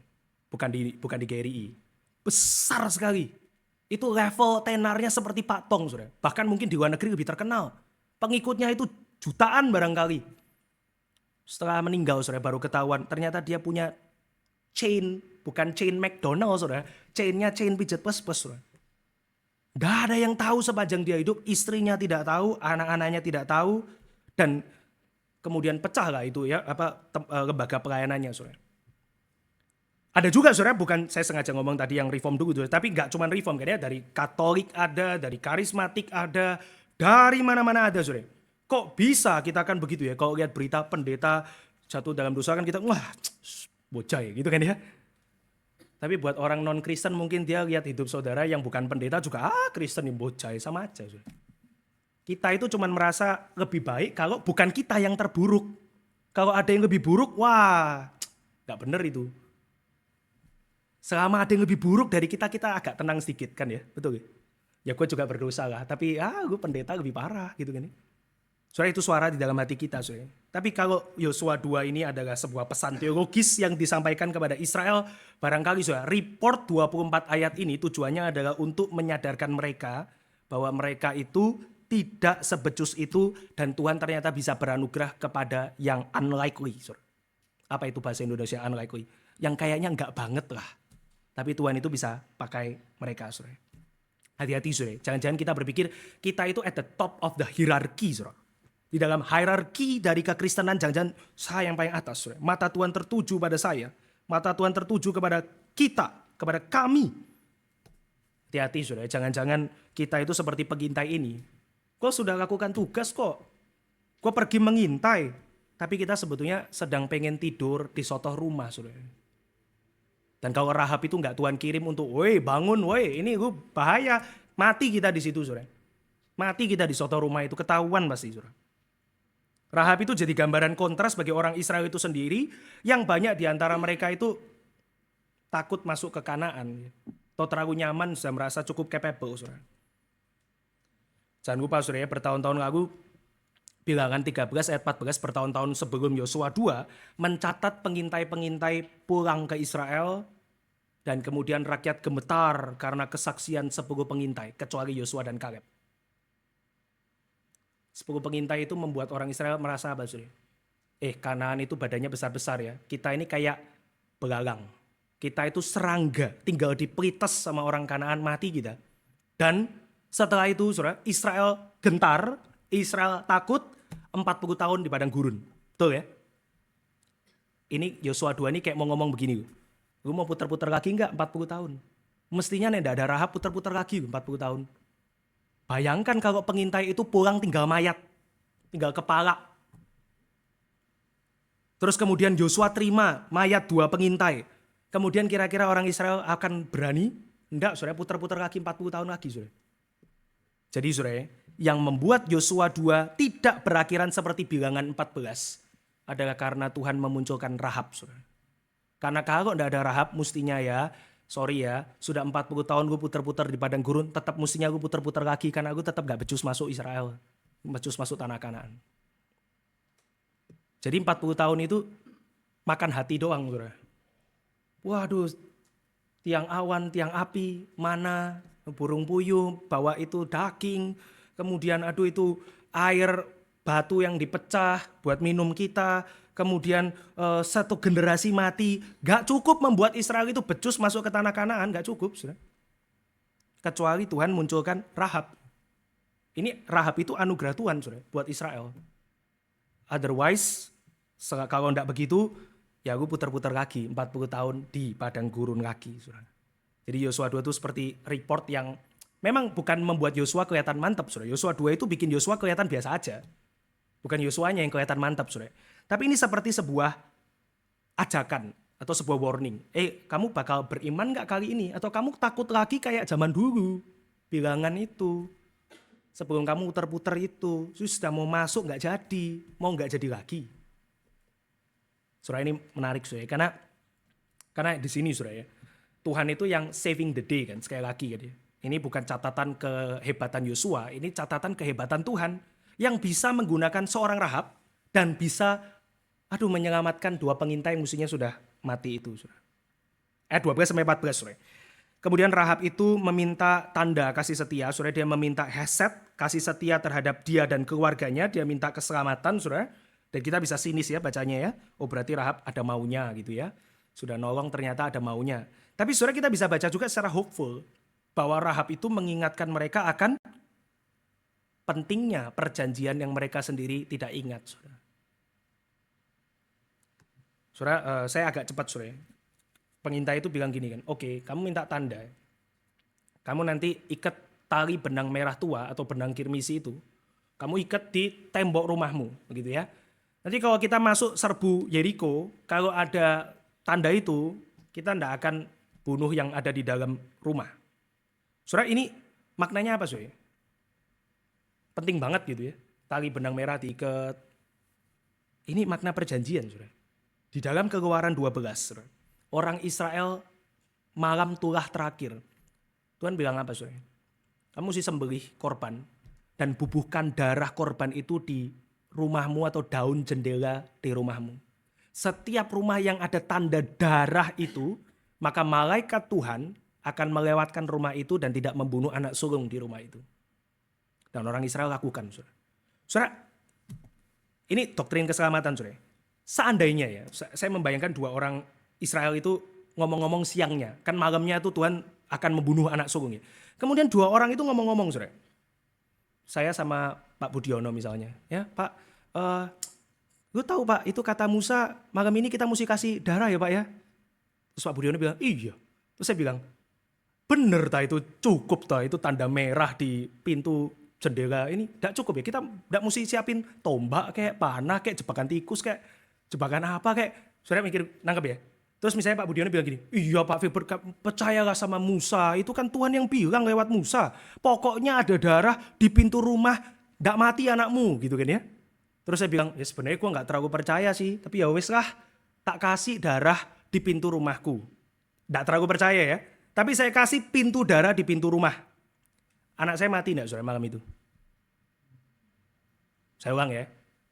bukan di GRI, besar sekali. Itu level tenarnya seperti Pak Tong saudara, bahkan mungkin di luar negeri lebih terkenal. Pengikutnya itu jutaan barangkali. Setelah meninggal saudara baru ketahuan ternyata dia punya chain, bukan chain McDonald saudara, chainnya chain pijet plus-plus saudara. Gak ada yang tahu sepanjang dia hidup, istrinya tidak tahu, anak-anaknya tidak tahu, dan kemudian pecah lah itu ya lembaga pelayanannya saudara. Ada juga saudara, bukan saya sengaja ngomong tadi yang reform dulu saudara, tapi gak cuma reform kan ya, dari Katolik ada, dari karismatik ada, dari mana-mana ada saudara. Kok bisa kita kan begitu ya, kalau lihat berita pendeta jatuh dalam dosa kan kita, wah bocah ya gitu kan ya. Tapi buat orang non-Kristen mungkin dia lihat hidup saudara yang bukan pendeta juga, Kristen yang bocah ya, sama aja. Saudara. Kita itu cuma merasa lebih baik kalau bukan kita yang terburuk. Kalau ada yang lebih buruk, wah gak bener itu. Selama ada yang lebih buruk dari kita, kita agak tenang sedikit kan ya, betul ya? Ya gue juga berdosa lah, tapi gue pendeta lebih parah gitu kan ya. Soalnya itu suara di dalam hati kita. Soalnya. Tapi kalau Yosua 2 ini adalah sebuah pesan teologis yang disampaikan kepada Israel, barangkali report 24 ayat ini tujuannya adalah untuk menyadarkan mereka bahwa mereka itu tidak sebecus itu dan Tuhan ternyata bisa beranugerah kepada yang unlikely. Apa itu bahasa Indonesia unlikely? Yang kayaknya enggak banget lah. Tapi Tuhan itu bisa pakai mereka. Hati-hati, jangan-jangan kita berpikir kita itu at the top of the hierarchy. Di dalam hierarki dari kekristenan, jangan-jangan saya yang paling atas. Mata Tuhan tertuju pada saya. Mata Tuhan tertuju kepada kita, kepada kami. Hati-hati, jangan-jangan kita itu seperti pengintai ini. Kok sudah lakukan tugas kok. Kok pergi mengintai. Tapi kita sebetulnya sedang pengen tidur di sotoh rumah. Dan kalau Rahab itu nggak Tuhan kirim untuk, woi bangun, woi ini gue bahaya. Mati kita di situ, Mati kita di sotoh rumah itu, ketahuan pasti, Rahab itu jadi gambaran kontras bagi orang Israel itu sendiri, yang banyak di antara mereka itu takut masuk ke Kanaan. Atau terlalu nyaman, sudah merasa cukup capable. Jangan lupa ya, bertahun-tahun lalu, Bilangan 13 ayat 14 bertahun-tahun sebelum Yosua 2 mencatat pengintai-pengintai pulang ke Israel dan kemudian rakyat gemetar karena kesaksian 10 pengintai kecuali Yosua dan Kaleb. 10 pengintai itu membuat orang Israel merasa apa, Saudara? Kanaan itu badannya besar-besar ya. Kita ini kayak belalang. Kita itu serangga, tinggal dipelites sama orang Kanaan, mati kita. Dan setelah itu, Saudara, Israel gentar, Israel takut 40 tahun di padang gurun. Betul ya? Ini Yosua 2 ini kayak mau ngomong begini. Lu mau putar-putar lagi enggak 40 tahun? Mestinya nih enggak ada Rahab putar-putar lagi 40 tahun. Bayangkan kalau pengintai itu pulang tinggal mayat, tinggal kepala. Terus kemudian Yosua terima mayat 2 pengintai. Kemudian kira-kira orang Israel akan berani? Enggak, Saudara, putar-putar lagi 40 tahun lagi, Saudara. Jadi, Saudara, yang membuat Yosua 2 tidak berakhiran seperti Bilangan 14 adalah karena Tuhan memunculkan Rahab, Saudara. Karena kalau enggak ada Rahab, mestinya ya, sorry ya, sudah 40 tahun gue putar-putar di padang gurun, tetap mestinya gue putar-putar kaki karena gue tetap gak becus masuk Israel, becus masuk tanah Kanaan. Jadi 40 tahun itu makan hati doang, Saudara. Waduh, tiang awan, tiang api, mana, burung puyuh, bawa itu daging, kemudian itu air batu yang dipecah buat minum kita, kemudian satu generasi mati, gak cukup membuat Israel itu becus masuk ke tanah Kanaan, gak cukup. Saudara. Kecuali Tuhan munculkan Rahab. Ini Rahab itu anugerah Tuhan, Saudara, buat Israel. Otherwise, kalau enggak begitu, ya gue putar-putar kaki 40 tahun di padang gurun kaki. Saudara. Jadi Yosua 2 itu seperti report yang memang bukan membuat Yosua kelihatan mantap. Saudara. Yosua 2 itu bikin Yosua kelihatan biasa aja. Bukan Yosuanya yang kelihatan mantap, Saudara. Tapi ini seperti sebuah ajakan atau sebuah warning. Kamu bakal beriman gak kali ini? Atau kamu takut lagi kayak zaman dulu? Bilangan itu. Sebelum kamu putar-putar itu. Sudah mau masuk gak jadi. Mau gak jadi lagi. Saudara, ini menarik, Saudara. Karena di sini, Saudara ya. Tuhan itu yang saving the day kan. Sekali lagi kan ya. Ini bukan catatan kehebatan Yosua. Ini catatan kehebatan Tuhan. Yang bisa menggunakan seorang Rahab dan bisa menyelamatkan 2 pengintai yang mestinya sudah mati itu. Ayat 12 sampai 14. Saudara. Kemudian Rahab itu meminta tanda kasih setia. Saudara, dia meminta hesed, kasih setia terhadap dia dan keluarganya. Dia minta keselamatan, Saudara. Dan kita bisa sinis ya bacanya ya. Oh berarti Rahab ada maunya gitu ya. Sudah nolong ternyata ada maunya. Tapi Saudara, kita bisa baca juga secara hopeful. Bahwa Rahab itu mengingatkan mereka akan pentingnya perjanjian yang mereka sendiri tidak ingat, Saudara. Saudara, saya agak cepat, Saudara. Pengintai itu bilang gini kan, oke, kamu minta tanda. Kamu nanti ikat tali benang merah tua atau benang kirmisi itu. Kamu ikat di tembok rumahmu, begitu ya. Nanti kalau kita masuk serbu Yeriko, kalau ada tanda itu, kita tidak akan bunuh yang ada di dalam rumah. Saudara, ini maknanya apa, Saudara? Penting banget gitu ya. Tali benang merah diikat. Ini makna perjanjian, Saudara. Di dalam Keluaran 12, Saudara. Orang Israel malam tulah terakhir. Tuhan bilang apa saudara? Kamu mesti sembelih korban dan bubuhkan darah korban itu di rumahmu atau daun jendela di rumahmu. Setiap rumah yang ada tanda darah itu, maka malaikat Tuhan akan melewatkan rumah itu dan tidak membunuh anak sulung di rumah itu. Dan orang Israel lakukan, saudara. Saudara, ini doktrin keselamatan, saudara. Seandainya ya, saya membayangkan dua orang Israel itu ngomong-ngomong siangnya. Kan malamnya tuh Tuhan akan membunuh anak sulungnya. Kemudian dua orang itu ngomong-ngomong, saudara. Saya sama Pak Budiono misalnya. Ya, Pak, lu tahu Pak, itu kata Musa, malam ini kita mesti kasih darah ya Pak ya. Terus Pak Budiono bilang, iya. Terus saya bilang, bener ta itu cukup ta itu tanda merah di pintu jendela ini. Tidak cukup ya, kita tidak mesti siapin tombak kayak panah, kayak jebakan tikus, kayak jebakan apa kayak. Saudara mikir, nangkep ya. Terus misalnya Pak Budiono bilang gini, iya Pak Filbert, percayalah sama Musa, itu kan Tuhan yang bilang lewat Musa. Pokoknya ada darah di pintu rumah, tidak mati anakmu gitu kan ya. Terus saya bilang, ya sebenarnya gue gak terlalu percaya sih, tapi ya wes lah, tak kasih darah di pintu rumahku. Tidak terlalu percaya ya, tapi saya kasih pintu darah di pintu rumah. Anak saya mati gak saudara malam itu? Saya ulang ya,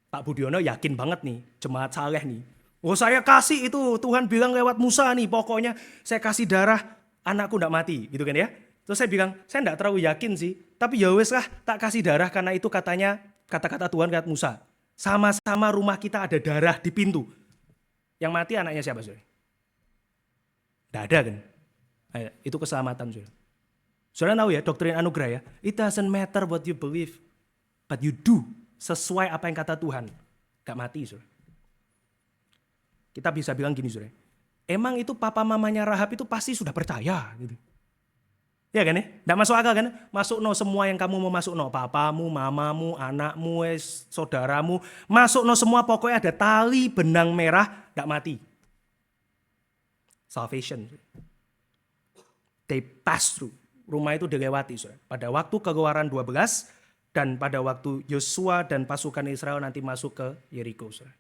Pak Budiono yakin banget nih, jemaat saleh nih. Oh saya kasih itu, Tuhan bilang lewat Musa nih, pokoknya saya kasih darah, anakku gak mati gitu kan ya. Terus saya bilang, saya gak terlalu yakin sih, tapi ya wes lah, tak kasih darah karena itu katanya, kata-kata Tuhan lewat Musa. Sama-sama rumah kita ada darah di pintu. Yang mati anaknya siapa saudara? Tidak ada kan? Itu keselamatan saudara. Saudara tahu ya doktrin anugerah ya. It doesn't matter what you believe, but you do sesuai apa yang kata Tuhan. Gak mati saudara. Kita bisa bilang gini saudara. Emang itu papa mamanya Rahab itu pasti sudah percaya gitu. Ya kan ya? Nggak masuk akal kan? Masuk no semua yang kamu mau masuk no. Papamu, mamamu, anakmu, saudaramu. Masuk no semua pokoknya ada tali benang merah, nggak mati. Salvation. They pass through. Rumah itu dilewati. Saudara. Pada waktu Keluaran 12 dan pada waktu Yosua dan pasukan Israel nanti masuk ke Yeriko. Saudara.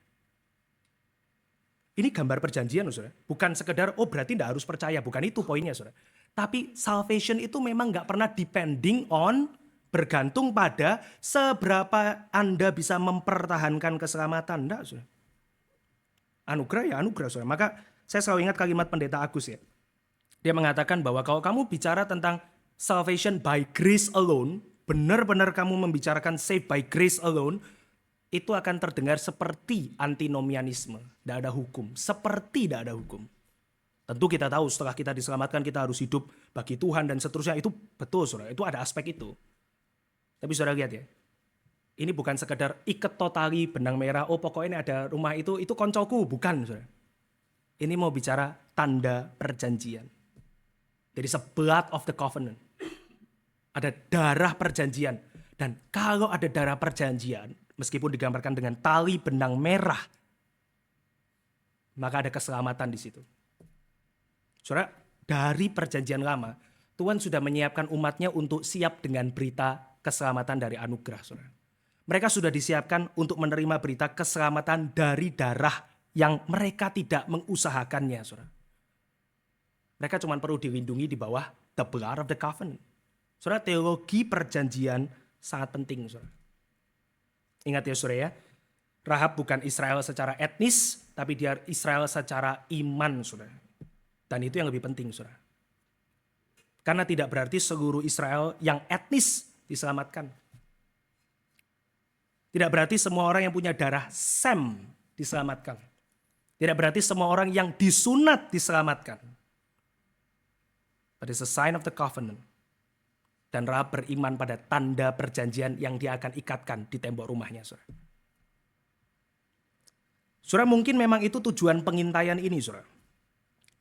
Ini gambar perjanjian, saudara. Bukan sekedar, oh berarti tidak harus percaya. Bukan itu poinnya, saudara. Tapi salvation itu memang nggak pernah depending on, bergantung pada seberapa Anda bisa mempertahankan keselamatan. Enggak, saudara. Anugerah ya anugerah, saudara. Maka saya selalu ingat kalimat Pendeta Agus ya. Dia mengatakan bahwa kalau kamu bicara tentang salvation by grace alone, benar-benar kamu membicarakan saved by grace alone, itu akan terdengar seperti antinomianisme. Tidak ada hukum. Seperti tidak ada hukum. Tentu kita tahu setelah kita diselamatkan kita harus hidup bagi Tuhan dan seterusnya. Itu betul saudara. Itu ada aspek itu. Tapi saudara lihat ya. Ini bukan sekedar ikat totali benang merah. Oh pokoknya ada rumah itu koncoku. Bukan saudara. Ini mau bicara tanda perjanjian. There is a blood of the covenant. Ada darah perjanjian. Dan kalau ada darah perjanjian, meskipun digambarkan dengan tali benang merah, maka ada keselamatan di situ. Saudara, dari perjanjian lama, Tuhan sudah menyiapkan umatnya untuk siap dengan berita keselamatan dari anugerah. Saudara. Mereka sudah disiapkan untuk menerima berita keselamatan dari darah yang mereka tidak mengusahakannya. Saudara. Mereka cuma perlu dilindungi di bawah the blood of the covenant. Saudara, teologi perjanjian sangat penting. Saudara. Ingat ya saudara ya, Rahab bukan Israel secara etnis, tapi dia Israel secara iman saudara. Dan itu yang lebih penting saudara. Karena tidak berarti seluruh Israel yang etnis diselamatkan. Tidak berarti semua orang yang punya darah Sem diselamatkan. Tidak berarti semua orang yang disunat diselamatkan. But it's a sign of the covenant. Dan Rahab beriman pada tanda perjanjian yang dia akan ikatkan di tembok rumahnya. Saudara, saudara mungkin memang itu tujuan pengintaian ini. Saudara.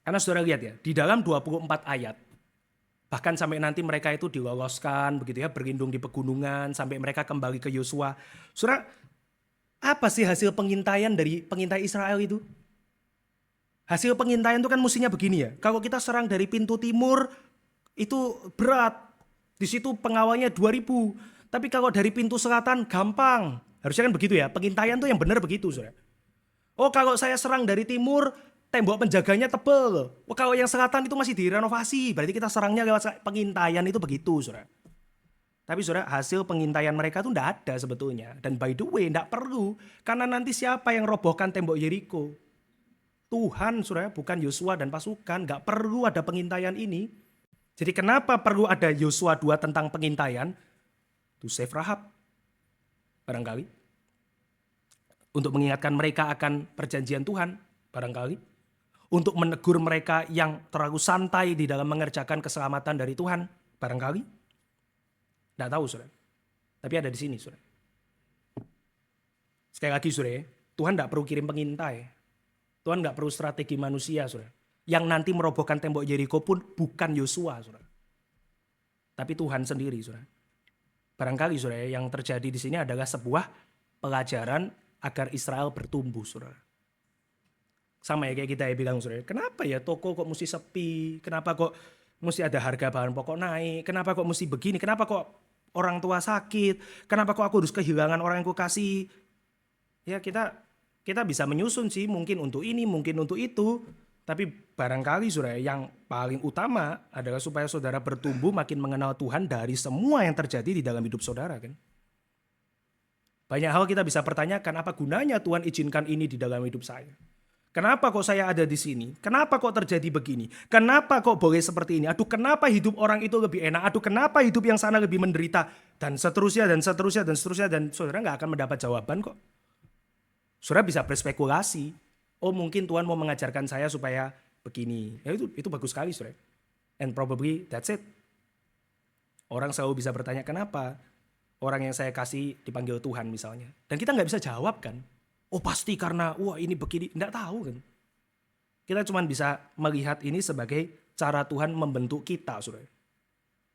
Karena saudara lihat ya, di dalam 24 ayat, bahkan sampai nanti mereka itu diloloskan, begitu ya, berlindung di pegunungan, sampai mereka kembali ke Yosua. Saudara, apa sih hasil pengintaian dari pengintai Israel itu? Hasil pengintaian itu kan mestinya begini ya, kalau kita serang dari pintu timur, itu berat. Di situ pengawalnya 2000. Tapi kalau dari pintu selatan gampang. Harusnya kan begitu ya. Pengintaian tuh yang benar begitu, saudara. Oh kalau saya serang dari timur, tembok penjaganya tebel. Wah, kalau yang selatan itu masih direnovasi, berarti kita serangnya lewat pengintaian itu begitu, saudara. Tapi saudara, hasil pengintaian mereka tuh enggak ada sebetulnya. Dan by the way, enggak perlu. Karena nanti siapa yang robohkan tembok Yeriko? Tuhan, saudara, bukan Yosua dan pasukan. Enggak perlu ada pengintaian ini. Jadi kenapa perlu ada Yosua 2 tentang pengintaian? To save Rahab. Barangkali. Untuk mengingatkan mereka akan perjanjian Tuhan. Barangkali. Untuk menegur mereka yang terlalu santai di dalam mengerjakan keselamatan dari Tuhan. Barangkali. Nggak tahu, saudara. Tapi ada di sini, saudara. Sekali lagi, saudara, Tuhan nggak perlu kirim pengintai. Tuhan nggak perlu strategi manusia, saudara. Yang nanti merobohkan tembok Yeriko pun bukan Yosua, saudara. Tapi Tuhan sendiri, saudara. Barangkali, saudara, yang terjadi di sini adalah sebuah pelajaran agar Israel bertumbuh, saudara. Sama ya kayak kita ya bilang, saudara. Kenapa ya toko kok mesti sepi? Kenapa kok mesti ada harga bahan pokok naik? Kenapa kok mesti begini? Kenapa kok orang tua sakit? Kenapa kok aku harus kehilangan orang yang aku kasih? Ya kita bisa menyusun sih, mungkin untuk ini, mungkin untuk itu. Tapi barangkali saudara, yang paling utama adalah supaya saudara bertumbuh makin mengenal Tuhan dari semua yang terjadi di dalam hidup saudara, kan? Banyak hal kita bisa pertanyakan, apa gunanya Tuhan izinkan ini di dalam hidup saya? Kenapa kok saya ada di sini? Kenapa kok terjadi begini? Kenapa kok boleh seperti ini? Aduh, kenapa hidup orang itu lebih enak? Aduh, kenapa hidup yang sana lebih menderita? Dan seterusnya, dan seterusnya, dan seterusnya. Dan saudara nggak akan mendapat jawaban kok. Saudara bisa berspekulasi. Oh, mungkin Tuhan mau mengajarkan saya supaya begini. Ya itu bagus sekali, saudara. And probably that's it. Orang selalu bisa bertanya, kenapa orang yang saya kasih dipanggil Tuhan misalnya. Dan kita nggak bisa jawab, kan? Oh pasti karena wah ini begini, enggak tahu kan. Kita cuma bisa melihat ini sebagai cara Tuhan membentuk kita, saudara.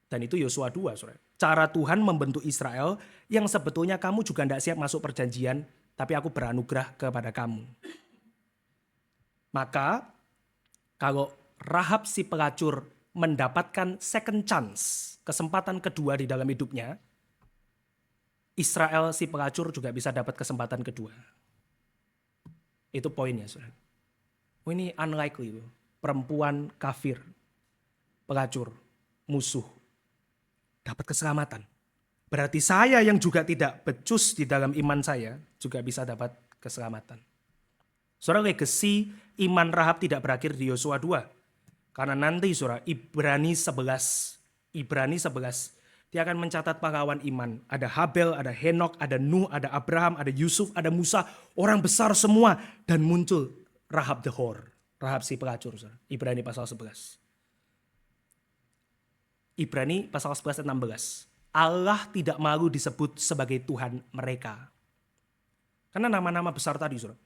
Dan itu Yosua 2, saudara. Cara Tuhan membentuk Israel yang sebetulnya kamu juga enggak siap masuk perjanjian, tapi aku beranugerah kepada kamu. Maka kalau Rahab si pelacur mendapatkan second chance, kesempatan kedua di dalam hidupnya, Israel si pelacur juga bisa dapat kesempatan kedua. Itu poinnya, saudara. Oh, ini unlikely, perempuan kafir, pelacur, musuh, dapat keselamatan. Berarti saya yang juga tidak becus di dalam iman saya juga bisa dapat keselamatan. Saudara, legacy iman Rahab tidak berakhir di Yosua 2. Karena nanti, saudara, Ibrani 11, dia akan mencatat pahlawan iman. Ada Habel, ada Henok, ada Nuh, ada Abraham, ada Yusuf, ada Musa. Orang besar semua. Dan muncul Rahab the whore. Rahab si pelacur. Ibrani pasal 11. Ibrani pasal 11 dan 16. Allah tidak malu disebut sebagai Tuhan mereka. Karena nama-nama besar tadi, saudara.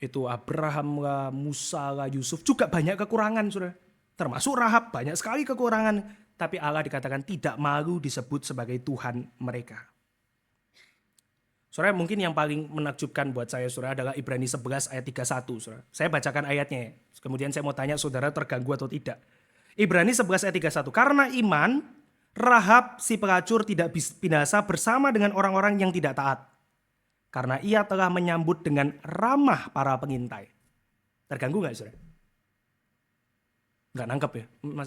Itu Abraham lah, Musa lah, Yusuf. Juga banyak kekurangan, saudara. Termasuk Rahab, banyak sekali kekurangan. Tapi Allah dikatakan tidak malu disebut sebagai Tuhan mereka. Saudara, mungkin yang paling menakjubkan buat saya, saudara, adalah Ibrani 11 ayat 31. Saudara. Saya bacakan ayatnya. Kemudian saya mau tanya saudara terganggu atau tidak. Ibrani 11 ayat 31. Karena iman, Rahab si pelacur tidak binasa bersama dengan orang-orang yang tidak taat. Karena ia telah menyambut dengan ramah para pengintai. Terganggu gak, saudara? Nggak nangkep ya,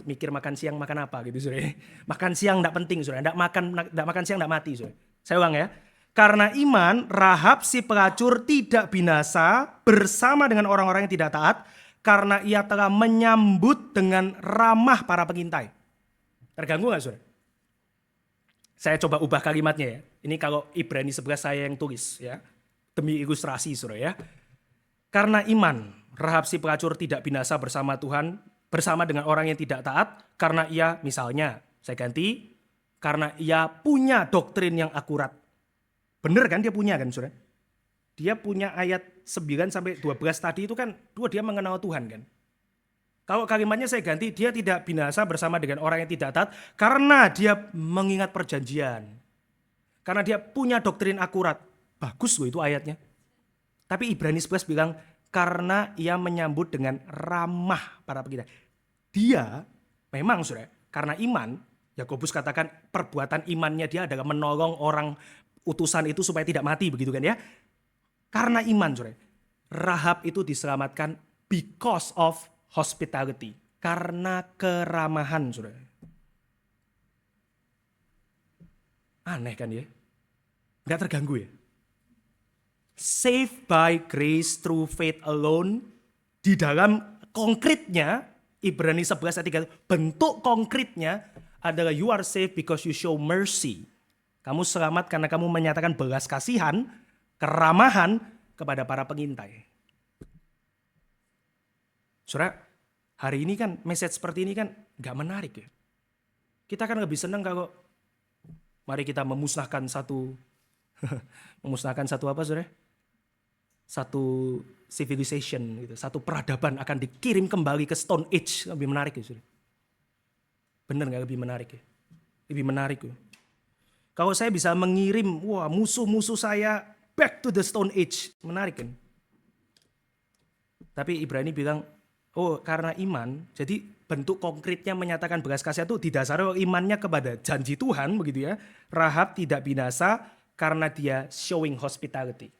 mikir makan siang makan apa gitu, saudara. Makan siang nggak penting, saudara. Nggak makan siang nggak mati, saudara. Saya ulang ya. Karena iman, Rahab si pelacur tidak binasa bersama dengan orang-orang yang tidak taat, karena ia telah menyambut dengan ramah para pengintai. Terganggu nggak, saudara? Saya coba ubah kalimatnya ya. Ini kalau Ibrani 11 saya yang tulis ya, demi ilustrasi, saudara ya. Karena iman, Rahab si pelacur tidak binasa bersama Tuhan, bersama dengan orang yang tidak taat, karena ia, misalnya, saya ganti, karena ia punya doktrin yang akurat. Bener kan dia punya kan, saudara? Dia punya ayat 9 sampai 12 tadi itu kan, dia mengenal Tuhan kan. Kalau kalimatnya saya ganti, dia tidak binasa bersama dengan orang yang tidak taat, karena dia mengingat perjanjian. Karena dia punya doktrin akurat. Bagus loh itu ayatnya. Tapi Ibrani 11 bilang, karena ia menyambut dengan ramah para pengintai. Dia memang, saudara, karena iman, Yakobus katakan perbuatan imannya dia adalah menolong orang utusan itu supaya tidak mati, begitu kan ya. Karena iman, saudara, Rahab itu diselamatkan because of hospitality. Karena keramahan, saudara. Aneh kan ya? Nggak terganggu ya? Saved by grace through faith alone. Di dalam konkretnya, Ibrani 11 ayat 3, bentuk konkretnya adalah you are saved because you show mercy. Kamu selamat karena kamu menyatakan belas kasihan, keramahan kepada para pengintai. Saudara, hari ini kan message seperti ini kan nggak menarik ya. Kita kan lebih senang kalau mari kita memusnahkan satu apa saudara? Satu civilization gitu, satu peradaban akan dikirim kembali ke Stone Age, lebih menarik ya saudara. Bener nggak lebih menarik ya? Lebih menarik ya. Kalau saya bisa mengirim musuh-musuh saya back to the Stone Age, menarik kan? Tapi Ibrani bilang, karena iman, jadi bentuk konkretnya menyatakan belas kasihan itu didasari oleh imannya kepada janji Tuhan, begitu ya. Rahab tidak binasa karena dia showing hospitality.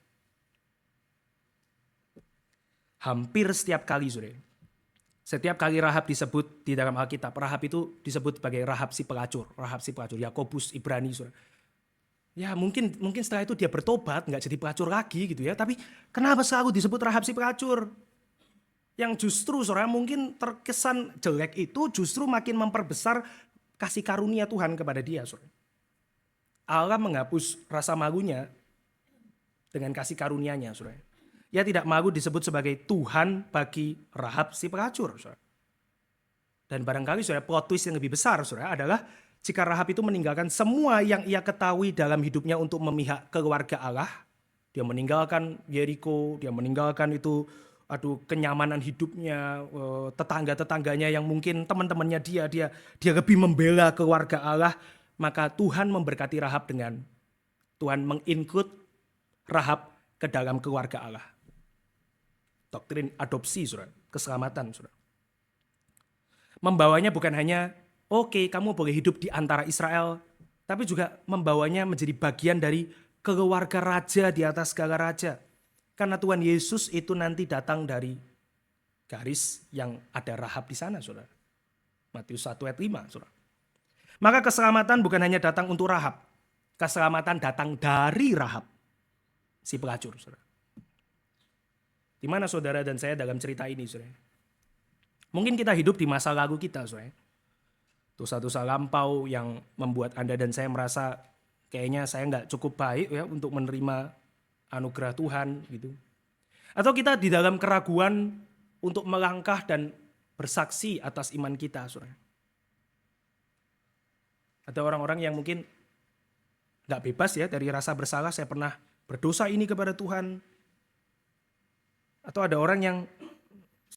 Hampir setiap kali, saudara. Setiap kali Rahab disebut di dalam Alkitab, Rahab itu disebut sebagai Rahab si pelacur, Yakobus, Ibrani, saudara. Ya mungkin setelah itu dia bertobat, nggak jadi pelacur lagi gitu ya. Tapi kenapa selalu disebut Rahab si pelacur? Yang justru saudara mungkin terkesan jelek itu justru makin memperbesar kasih karunia Tuhan kepada dia, saudara. Allah menghapus rasa malunya dengan kasih karunia-Nya, saudara. Ia tidak malu disebut sebagai Tuhan bagi Rahab si pelacur, saudara. Dan barangkali saudara, plot twist yang lebih besar saudara adalah jika Rahab itu meninggalkan semua yang ia ketahui dalam hidupnya untuk memihak keluarga Allah. Dia meninggalkan Yeriko, dia meninggalkan itu kenyamanan hidupnya, tetangga-tetangganya yang mungkin teman-temannya dia lebih membela keluarga Allah. Maka Tuhan memberkati Rahab dengan Tuhan menginclude Rahab ke dalam keluarga Allah. Doktrin adopsi, saudara, keselamatan, saudara. Membawanya bukan hanya, kamu boleh hidup di antara Israel, tapi juga membawanya menjadi bagian dari keluarga raja di atas segala raja. Karena Tuhan Yesus itu nanti datang dari garis yang ada Rahab di sana, saudara. Matius 1 ayat 5, saudara. Maka keselamatan bukan hanya datang untuk Rahab, keselamatan datang dari Rahab, si pelacur, saudara. Di mana saudara dan saya dalam cerita ini, saudara? Mungkin kita hidup di masa lalu kita, saudara. Dosa-dosa lampau yang membuat Anda dan saya merasa kayaknya saya nggak cukup baik ya untuk menerima anugerah Tuhan gitu. Atau kita di dalam keraguan untuk melangkah dan bersaksi atas iman kita, saudara. Ada orang-orang yang mungkin nggak bebas ya dari rasa bersalah, saya pernah berdosa ini kepada Tuhan. Atau ada orang yang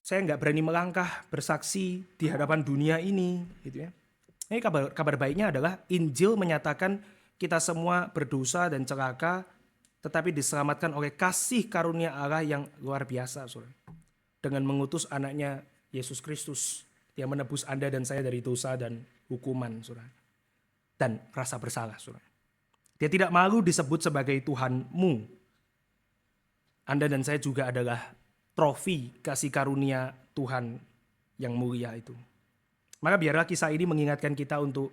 saya nggak berani melangkah bersaksi di hadapan dunia ini, gitu ya. Ini kabar baiknya adalah Injil menyatakan kita semua berdosa dan celaka, tetapi diselamatkan oleh kasih karunia Allah yang luar biasa, saudara. Dengan mengutus anaknya Yesus Kristus, dia menebus Anda dan saya dari dosa dan hukuman, saudara. Dan rasa bersalah, saudara. Dia tidak malu disebut sebagai Tuhanmu. Anda dan saya juga adalah trofi kasih karunia Tuhan yang mulia itu. Maka biarlah kisah ini mengingatkan kita untuk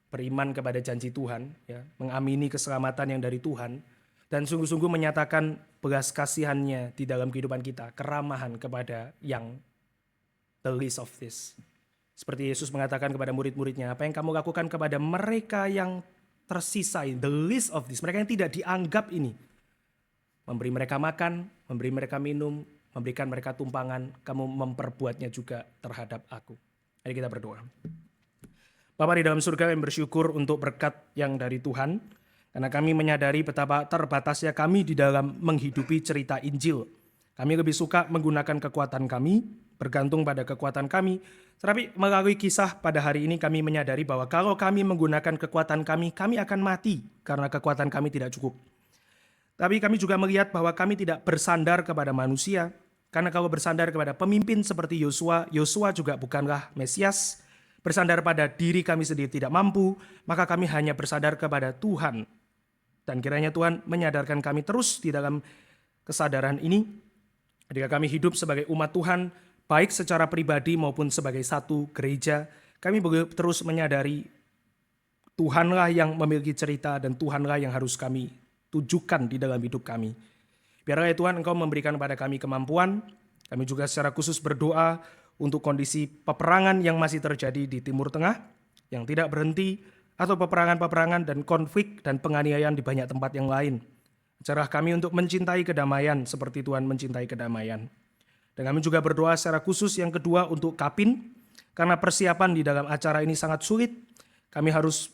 beriman kepada janji Tuhan, ya, mengamini keselamatan yang dari Tuhan, dan sungguh-sungguh menyatakan belas kasihannya di dalam kehidupan kita, keramahan kepada yang the least of this. Seperti Yesus mengatakan kepada murid-muridnya, apa yang kamu lakukan kepada mereka yang tersisa, the least of this, mereka yang tidak dianggap ini. Memberi mereka makan, memberi mereka minum, memberikan mereka tumpangan, kamu memperbuatnya juga terhadap aku. Mari kita berdoa. Bapa di dalam surga, kami bersyukur untuk berkat yang dari Tuhan, karena kami menyadari betapa terbatasnya kami di dalam menghidupi cerita Injil. Kami lebih suka menggunakan kekuatan kami, bergantung pada kekuatan kami, tetapi melalui kisah pada hari ini kami menyadari bahwa kalau kami menggunakan kekuatan kami akan mati karena kekuatan kami tidak cukup. Tapi kami juga melihat bahwa kami tidak bersandar kepada manusia, karena kalau bersandar kepada pemimpin seperti Yosua juga bukanlah Mesias. Bersandar pada diri kami sendiri tidak mampu, maka kami hanya bersandar kepada Tuhan. Dan kiranya Tuhan menyadarkan kami terus di dalam kesadaran ini, Ketika kami hidup sebagai umat Tuhan, baik secara pribadi maupun sebagai satu gereja, kami terus menyadari Tuhanlah yang memiliki cerita dan Tuhanlah yang harus kami tujukan di dalam hidup kami. Biarlah ya Tuhan Engkau memberikan kepada kami kemampuan. Kami juga secara khusus berdoa untuk kondisi peperangan yang masih terjadi di Timur Tengah, yang tidak berhenti, atau peperangan-peperangan dan konflik dan penganiayaan di banyak tempat yang lain. Ajarlah kami untuk mencintai kedamaian seperti Tuhan mencintai kedamaian. Dan kami juga berdoa secara khusus yang kedua untuk Kapin, karena persiapan di dalam acara ini sangat sulit. Kami harus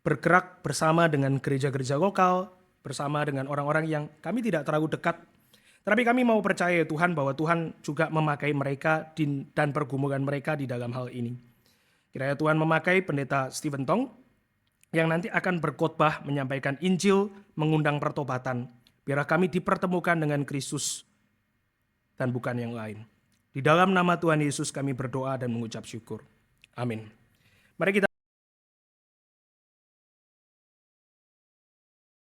bergerak bersama dengan gereja-gereja lokal, bersama dengan orang-orang yang kami tidak terlalu dekat. Tapi kami mau percaya Tuhan bahwa Tuhan juga memakai mereka dan pergumulan mereka di dalam hal ini. Kiranya Tuhan memakai pendeta Stephen Tong yang nanti akan berkhotbah menyampaikan Injil, mengundang pertobatan. Biarlah kami dipertemukan dengan Kristus dan bukan yang lain. Di dalam nama Tuhan Yesus kami berdoa dan mengucap syukur. Amin. Mari kita